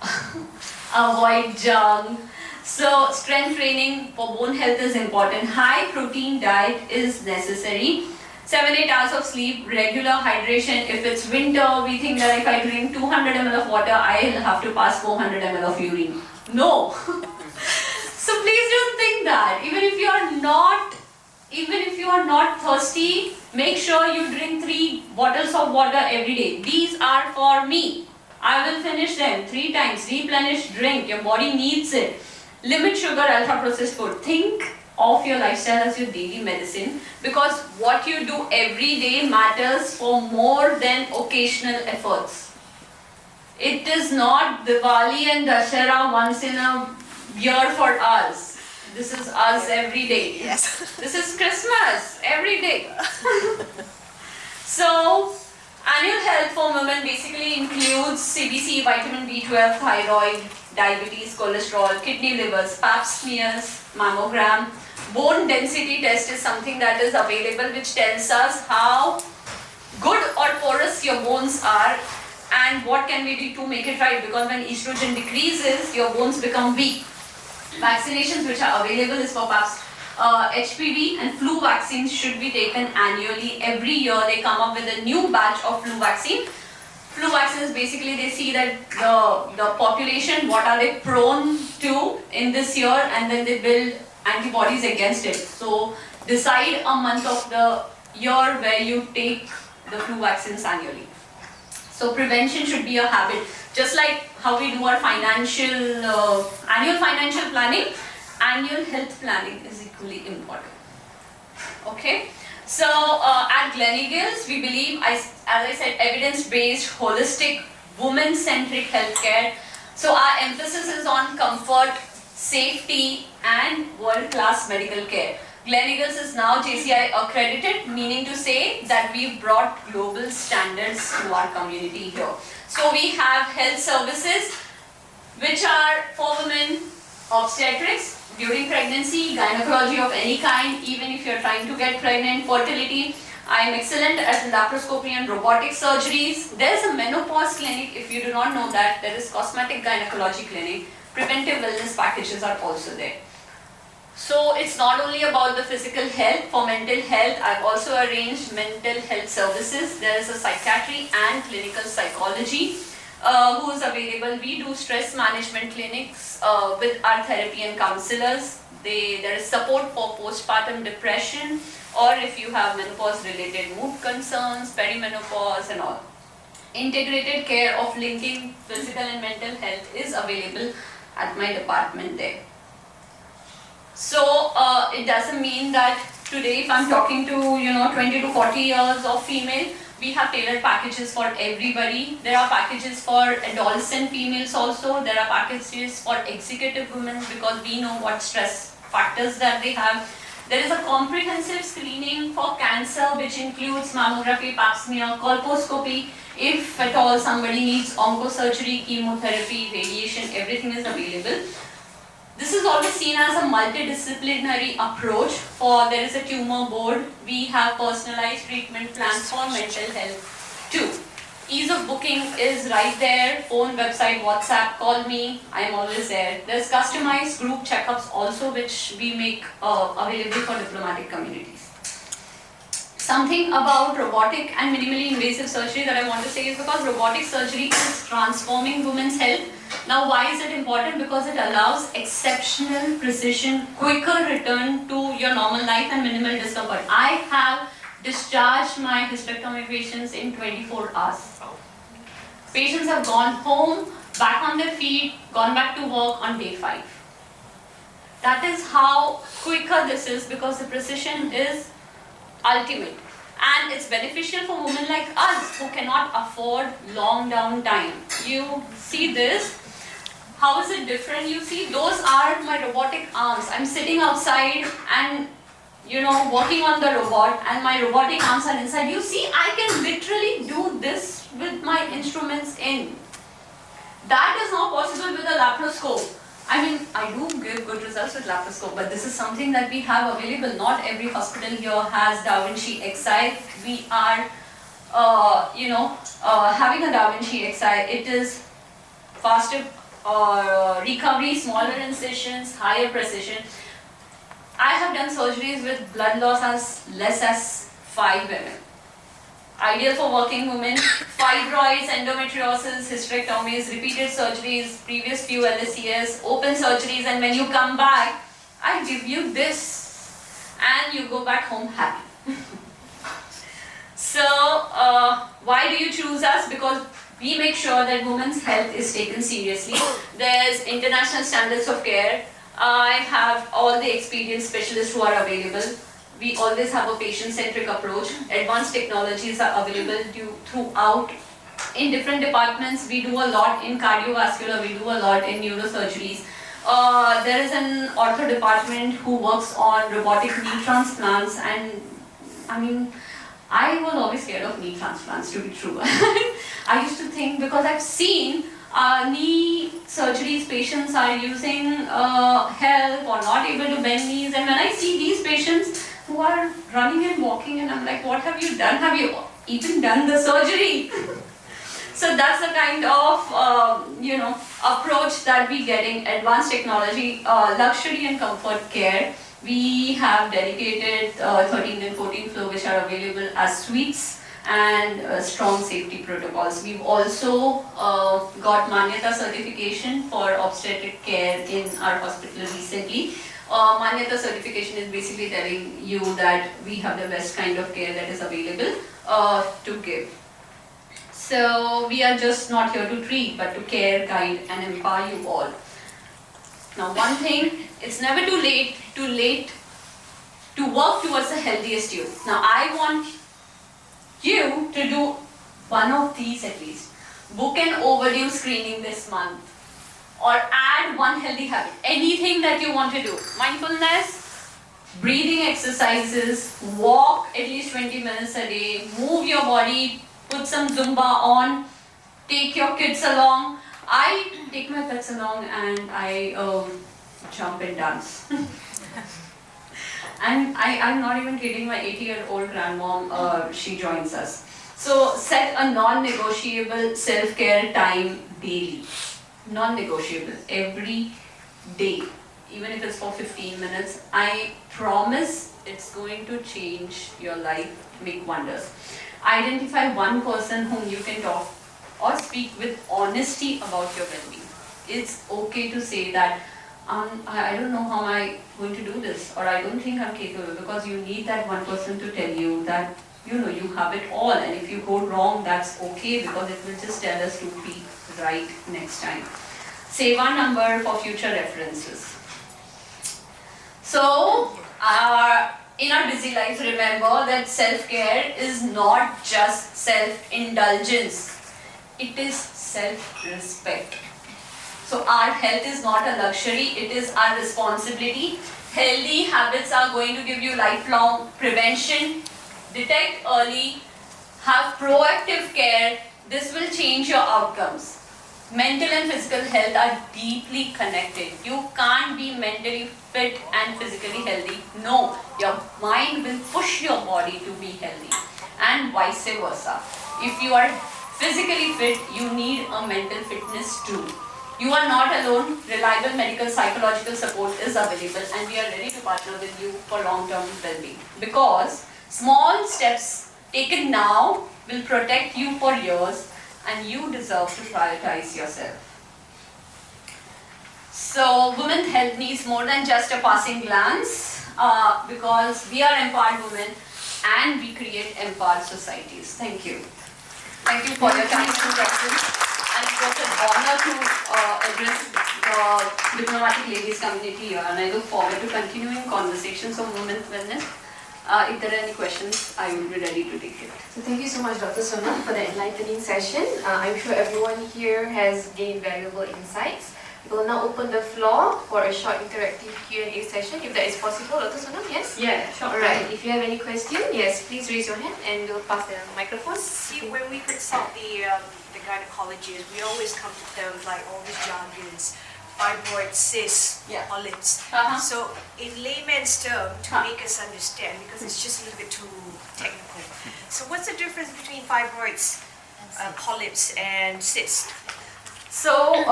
avoid junk. So, strength training for bone health is important. High protein diet is necessary. 7-8 hours of sleep, regular hydration. If it's winter, we think that if I drink 200 ml of water, I'll have to pass 400 ml of urine. No. So please don't think that. Even if you are not Even if you are not thirsty, make sure you drink 3 bottles of water every day. These are for me. I will finish them 3 times. Replenish, drink. Your body needs it. Limit sugar, ultra processed food. Think of your lifestyle as your daily medicine, because what you do every day matters for more than occasional efforts. It is not Diwali and Dussehra once in a year for us. This is us every day. Yes. This is Christmas every day. So, annual health for women basically includes CBC, vitamin B12, thyroid, diabetes, cholesterol, kidney, livers, pap smears, mammogram. Bone density test is something that is available, which tells us how good or porous your bones are and what can we do to make it right, because when estrogen decreases, your bones become weak. Vaccinations which are available is for HPV and flu vaccines should be taken annually. Every year they come up with a new batch of flu vaccine. Flu vaccines basically they see that the population, what are they prone to in this year, and then they build antibodies against it. So decide a month of the year where you take the flu vaccines annually. So prevention should be a habit. Just like how we do our annual financial planning, annual health planning is equally important. Okay. So at Gleneagles, we believe, as I said, evidence-based, holistic, women-centric healthcare. So our emphasis is on comfort, safety, and world-class medical care. Gleneagles is now JCI accredited, meaning to say that we've brought global standards to our community here. So we have health services which are for women, obstetrics, during pregnancy, gynecology of any kind, even if you're trying to get pregnant, fertility. I am excellent at laparoscopy and robotic surgeries. There's a menopause clinic, if you do not know that. There is cosmetic gynecology clinic. Preventive wellness packages are also there. So it's not only about the physical health. For mental health, I've also arranged mental health services. There is a psychiatry and clinical psychology who is available. We do stress management clinics with our therapy and counselors. There is support for postpartum depression, or if you have menopause related mood concerns, perimenopause and all. Integrated care of linking physical and mental health is available at my department there. So it doesn't mean that today if I'm talking to 20 to 40 years of female, we have tailored packages for everybody. There are packages for adolescent females also. There are packages for executive women because we know what stress factors that they have. There is a comprehensive screening for cancer which includes mammography, pap smear, colposcopy. If at all somebody needs oncosurgery, chemotherapy, radiation, everything is available. This is always seen as a multidisciplinary approach. There is a tumor board. We have personalized treatment plans for mental health too. Ease of booking is right there. Phone, website, WhatsApp, call me. I am always there. There's customized group checkups also which we make available for diplomatic communities. Something about robotic and minimally invasive surgery that I want to say is because robotic surgery is transforming women's health. Now why is it important? Because it allows exceptional precision, quicker return to your normal life and minimal discomfort. I have discharged my hysterectomy patients in 24 hours. Patients have gone home, back on their feet, gone back to work on day 5. That is how quicker this is, because the precision is ultimate. And it's beneficial for women like us who cannot afford long downtime. You see this? How is it different? You see, those are my robotic arms. I'm sitting outside and working on the robot, and my robotic arms are inside. You see, I can literally do this with my instruments in. That is not possible with a laparoscope. I mean, I do give good results with laparoscope, but this is something that we have available. Not every hospital here has Da Vinci Xi. We are, having a Da Vinci Xi. It is faster recovery, smaller incisions, higher precision. I have done surgeries with blood loss as less as 5 mm. Ideal for working women, fibroids, endometriosis, hysterectomies, repeated surgeries, previous few LSCS, open surgeries, and when you come back, I give you this. and you go back home happy. So, why do you choose us? Because we make sure that women's health is taken seriously. There's international standards of care. I have all the experienced specialists who are available. We always have a patient-centric approach. Advanced technologies are available throughout. In different departments, we do a lot in cardiovascular, we do a lot in neurosurgeries. There is an ortho department who works on robotic knee transplants, and I mean, I was always scared of knee transplants, to be true. I used to think, because I've seen knee surgeries, patients are using help or not able to bend knees, and when I see these patients who are running and walking, and I'm like, what have you done? Have you even done the surgery? So that's the kind of approach that we get in advanced technology, luxury and comfort care. We have dedicated 13th and 14th floor which are available as suites, and strong safety protocols. We've also got Manyata certification for obstetric care in our hospital recently. Manyata certification is basically telling you that we have the best kind of care that is available to give. So we are just not here to treat, but to care, guide, and empower you all. Now, one thing, it's never too late to work towards the healthiest you. Now, I want you to do one of these at least. Book an overdue screening this month, or add one healthy habit. Anything that you want to do. Mindfulness, breathing exercises, walk at least 20 minutes a day, move your body, put some Zumba on, take your kids along. I take my pets along and I jump and dance. And I'm not even kidding, my 80-year-old grandmom, she joins us. So set a non-negotiable self-care time daily. Non-negotiable, every day. Even if it's for 15 minutes, I promise it's going to change your life, make wonders. Identify one person whom you can talk or speak with honesty about your well-being. It's okay to say that, I don't know how I'm going to do this, or I don't think I'm capable, because you need that one person to tell you that, you have it all, and if you go wrong, that's okay, because it will just tell us to be right next time. Save our number for future references. So, in our busy lives, remember that self-care is not just self-indulgence. It is self-respect. So our health is not a luxury, it is our responsibility. Healthy habits are going to give you lifelong prevention. Detect early, have proactive care. This will change your outcomes. Mental and physical health are deeply connected. You can't be mentally fit and physically healthy. No, your mind will push your body to be healthy, and vice versa. If you are physically fit, you need a mental fitness too. You are not alone. Reliable medical psychological support is available, and we are ready to partner with you for long-term well-being. Because small steps taken now will protect you for years, and you deserve to prioritize yourself. So, women's health needs more than just a passing glance, because we are empowered women and we create empowered societies. Thank you. Thank you for your time and presence. And it was an honor to address the diplomatic ladies community here, and I look forward to continuing conversations on women's wellness. If there are any questions, I will be ready to take it. So thank you so much, Dr. Sonam, for the enlightening session. I'm sure everyone here has gained valuable insights. We will now open the floor for a short interactive Q&A session, if that is possible. Dr. Sonam, yes? Yeah, sure. Alright, if you have any question, yes, please raise your hand and we'll pass the microphone. See, when we consult the gynecologists, we always come to terms like all these jargons, fibroid, cysts, polyps. So in layman's term, to make us understand, because it's just a little bit too technical. So what's the difference between fibroids, polyps and cysts? So,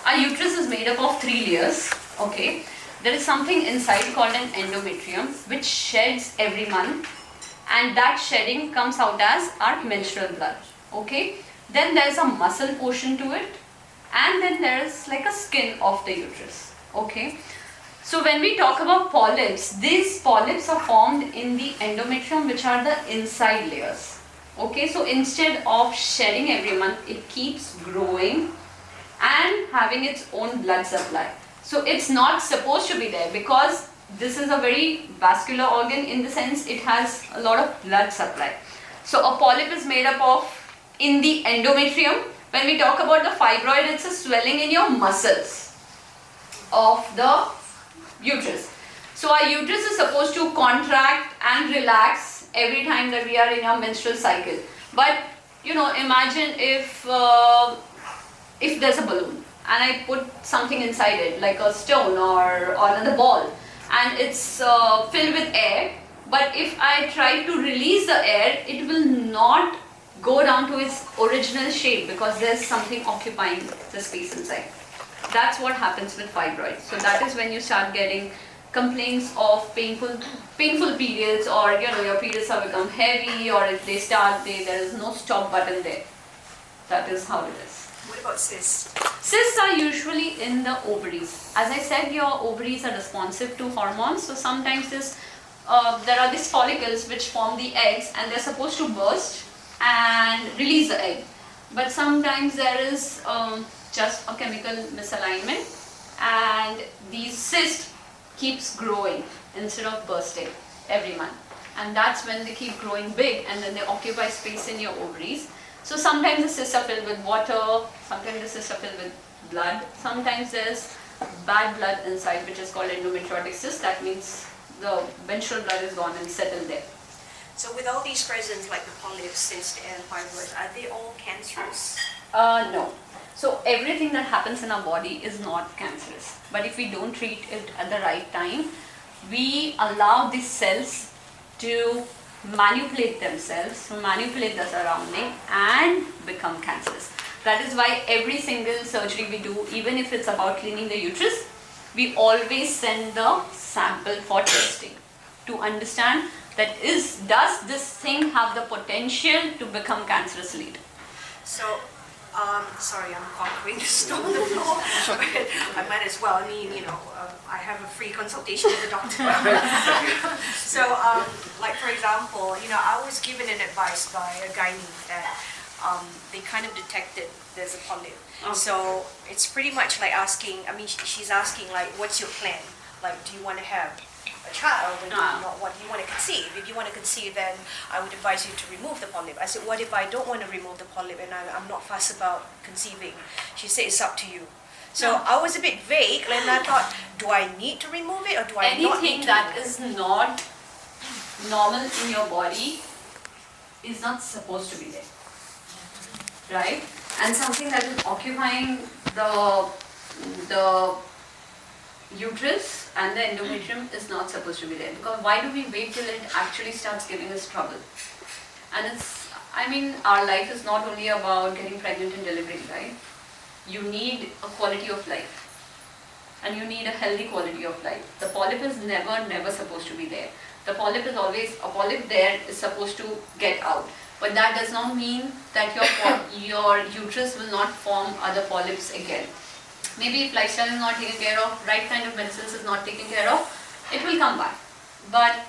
our uterus is made up of 3 layers, okay. There is something inside called an endometrium, which sheds every month, and that shedding comes out as our menstrual blood, okay. Then there is a muscle portion to it, and then there is like a skin of the uterus, okay. So when we talk about polyps, these polyps are formed in the endometrium, which are the inside layers. Okay, so instead of shedding every month, it keeps growing and having its own blood supply. So it's not supposed to be there because this is a very vascular organ, in the sense it has a lot of blood supply. So a polyp is made up of, in the endometrium. When we talk about the fibroid, it's a swelling in your muscles of the uterus. So our uterus is supposed to contract and relax every time that we are in our menstrual cycle. But imagine if there's a balloon and I put something inside it, like a stone or another ball, and it's filled with air, but if I try to release the air, it will not go down to its original shape because there's something occupying the space inside. That's what happens with fibroids. So that is when you start getting complaints of painful periods, or your periods have become heavy, or if they start, there is no stop button there. That is how it is. What about cysts? Cysts are usually in the ovaries. As I said, your ovaries are responsive to hormones, so sometimes there are these follicles which form the eggs, and they're supposed to burst and release the egg. But sometimes there is just a chemical misalignment, and these cyst keeps growing instead of bursting every month, and that's when they keep growing big, and then they occupy space in your ovaries. So sometimes the cysts are filled with water, sometimes the cysts are filled with blood, sometimes there's bad blood inside, which is called endometriotic cyst. That means the menstrual blood is gone and settled there. So with all these presents, like the polyps, cysts, and fibroids, are they all cancerous? No. So everything that happens in our body is not cancerous. But if we don't treat it at the right time, we allow these cells to manipulate themselves, to manipulate the surrounding and become cancerous. That is why every single surgery we do, even if it's about cleaning the uterus, we always send the sample for testing to understand that does this thing have the potential to become cancerous later. So, sorry, I'm conquering the stone on the floor, but I might as well. I mean, I have a free consultation with the doctor. So, like for example, I was given an advice by a gynae that they kind of detected there's a polyp. Okay. So it's pretty much like asking. I mean, she's asking like, what's your plan? Like, do you want to have a child, or do you not what you want to conceive? If you want to conceive, then I would advise you to remove the polyp. I said, what if I don't want to remove the polyp and I'm not fussed about conceiving? She said, it's up to you. So I was a bit vague, and I thought, do I need to remove it, or do I not need Anything to? that is not normal in your body is not supposed to be there, right? And something that is occupying the uterus and the endometrium is not supposed to be there. Because why do we wait till it actually starts giving us trouble? And our life is not only about getting pregnant and delivering, right? You need a quality of life, and you need a healthy quality of life. The polyp is never supposed to be there. The polyp is always, a polyp there is supposed to get out. But that does not mean that your uterus will not form other polyps again. Maybe if lifestyle is not taken care of, right kind of medicines is not taken care of, it will come back. But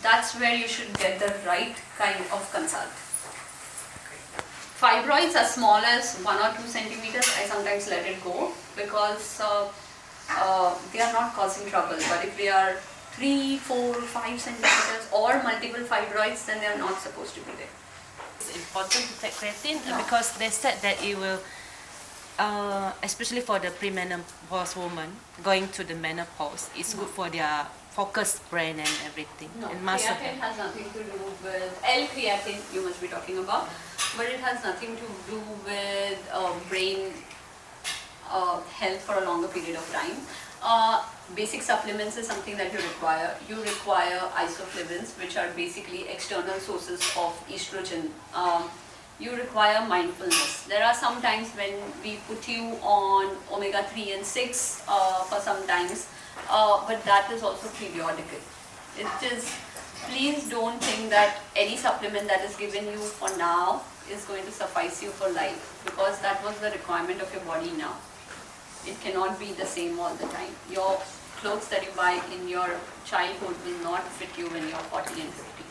that's where you should get the right kind of consult. Fibroids are small as 1 or 2 centimeters. I sometimes let it go because they are not causing trouble. But if they are 3, 4, 5 centimeters or multiple fibroids, then they are not supposed to be there. It's important to take creatine because they said that it will, especially for the premenopause woman going to the menopause, it's good for their focused brain and everything. No, and muscle. creatine has nothing to do with L-creatine you must be talking about, but it has nothing to do with brain health for a longer period of time. Basic supplements is something that you require. You require isoflavones, which are basically external sources of estrogen. You require mindfulness. There are some times when we put you on omega-3 and 6 for some times, but that is also periodical. Please don't think that any supplement that is given you for now is going to suffice you for life, because that was the requirement of your body now. It cannot be the same all the time. Your clothes that you buy in your childhood will not fit you when you're 40 and 50.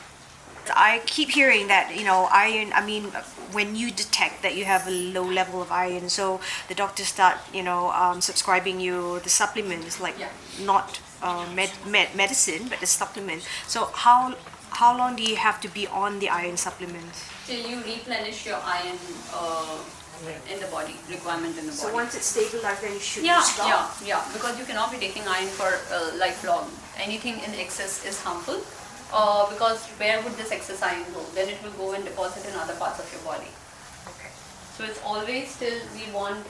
I keep hearing that, iron, when you detect that you have a low level of iron, so the doctors start, subscribing you the supplements, like Yeah. not medicine, but the supplement. So how long do you have to be on the iron supplements? Till you replenish your iron in the body, requirement in the body. So once it's stabilized, then you should Yeah, stop. yeah, because you cannot be taking iron for lifelong. Anything in excess is harmful because where would this excess iron go? Then it will go and deposit in other parts of your body. Okay. So it's always till we want,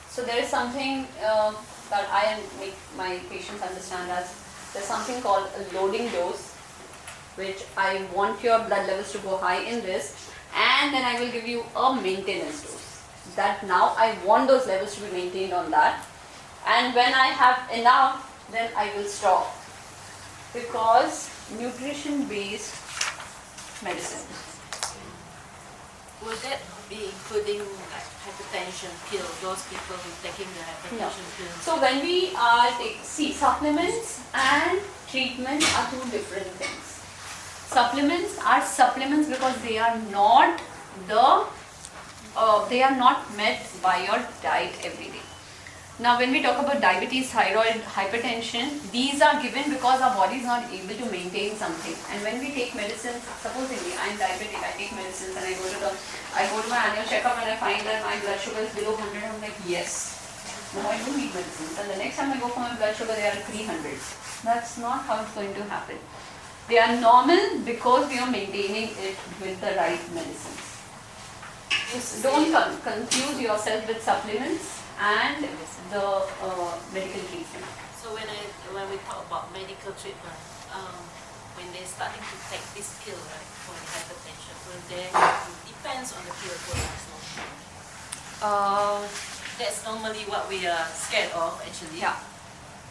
so there is something that I make my patients understand as, there's something called a loading dose, which I want your blood levels to go high in this, and then I will give you a maintenance dose. That now I want those levels to be maintained on that, and when I have enough, then I will stop. Because nutrition based medicine. Will that be including like hypertension pill, those people who taking the hypertension pill? So when we are see, supplements and treatment are two different things. Supplements are supplements because they are not met by your diet every day. Now when we talk about diabetes, thyroid, hypertension, these are given because our body is not able to maintain something. And when we take medicines, supposedly I am diabetic, I take medicines and I go to my annual checkup and I find that my blood sugar is below 100, I'm like, yes, no, I don't need medicines. And the next time I go for my blood sugar, they are 300s. That's not how it's going to happen. They are normal because we are maintaining it with the right medicines. Just don't confuse yourself with supplements and the medical treatment. So when we talk about medical treatment, when they're starting to take this pill, right, for the hypertension, will they depends on the pill for that's normally what we are scared of actually. Yeah.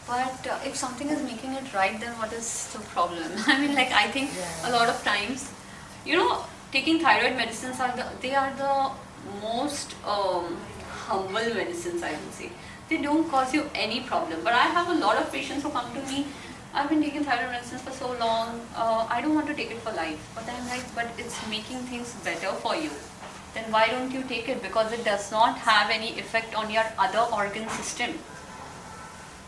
But if something is making it right, then what is the problem? I mean, like, I think a lot of times, taking thyroid medicines are the most humble medicines, I would say. They don't cause you any problem. But I have a lot of patients who come to me, I've been taking thyroid medicines for so long, I don't want to take it for life. But I'm like, but it's making things better for you. Then why don't you take it? Because it does not have any effect on your other organ system.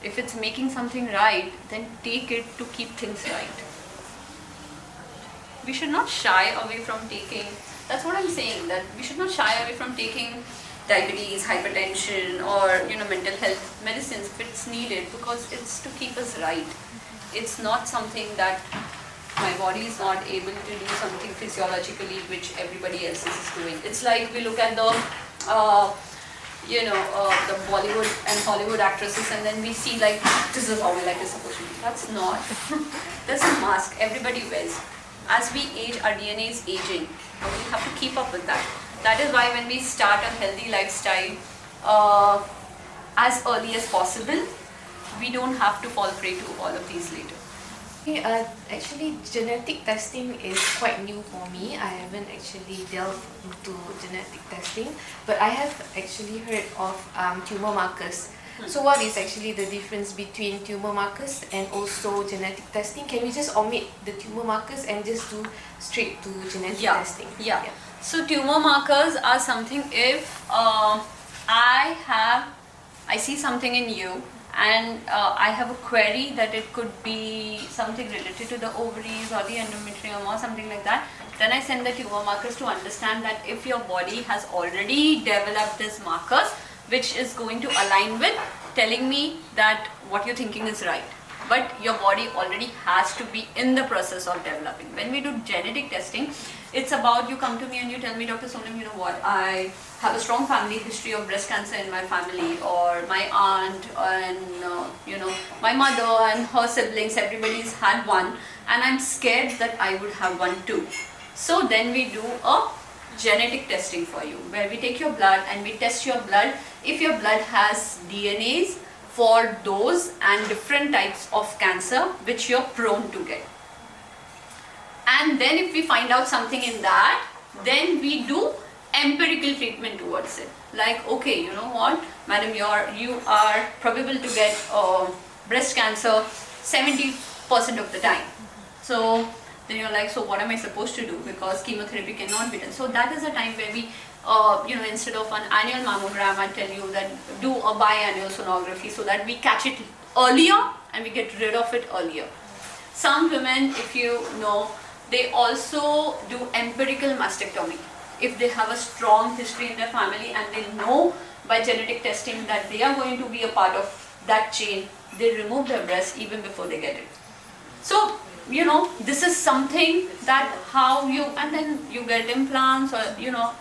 If it's making something right, then take it to keep things right. We should not shy away from taking, that's what I'm saying, that we should not shy away from taking diabetes, hypertension or mental health medicines if it's needed, because it's to keep us right. It's not something that my body is not able to do something physiologically which everybody else is doing. It's like we look at the the Bollywood and Hollywood actresses, and then we see like, this is how my life is supposed to be. That's not. There's a mask everybody wears. As we age, our DNA is aging. But we have to keep up with that. That is why when we start a healthy lifestyle as early as possible, we don't have to fall prey to all of these later. Okay, actually genetic testing is quite new for me. I haven't actually delved into genetic testing, but I have actually heard of tumor markers. So what is actually the difference between tumor markers and also genetic testing? Can we just omit the tumor markers and just do straight to genetic testing? Yeah. So tumor markers are something if I see something in you and I have a query that it could be something related to the ovaries or the endometrium or something like that, then I send the tumor markers to understand that if your body has already developed these markers, which is going to align with telling me that what you're thinking is right. But your body already has to be in the process of developing. When we do genetic testing, it's about you come to me and you tell me, Dr. Sonam, you know what, I have a strong family history of breast cancer in my family, or my aunt and my mother and her siblings, everybody's had one, and I'm scared that I would have one too. So then we do a genetic testing for you, where we take your blood and we test your blood if your blood has DNAs for those and different types of cancer which you're prone to get. And then if we find out something in that, then we do empirical treatment towards it. Like, okay, you know what, madam, you are probable to get breast cancer 70% of the time. So then you're like, so what am I supposed to do, because chemotherapy cannot be done. So that is a time where we, instead of an annual mammogram, I tell you that do a biannual sonography so that we catch it earlier and we get rid of it earlier. Some women, if you know, they also do empirical mastectomy. If they have a strong history in their family and they know by genetic testing that they are going to be a part of that chain, they remove their breast even before they get it. So, this is something that and then you get implants or,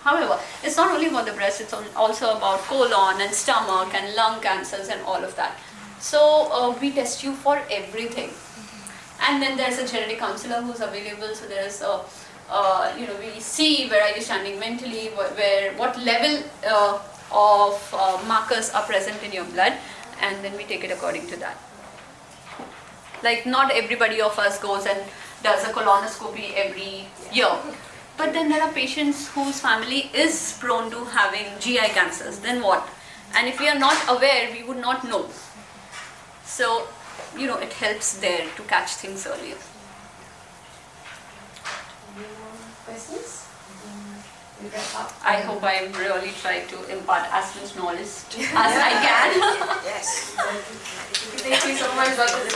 however, it's not only about the breast, it's also about colon and stomach and lung cancers and all of that. So, we test you for everything. And then there's a genetic counselor who's available, so there's we see where are you standing mentally, what level of markers are present in your blood, and then we take it according to that. Like, not everybody of us goes and does a colonoscopy every year. But then there are patients whose family is prone to having GI cancers. Then what? And if we are not aware, we would not know. So, it helps there to catch things earlier. Any more questions? We wrap up. I hope I really try to impart as much knowledge as I can. Yes. Thank you so much, Dr.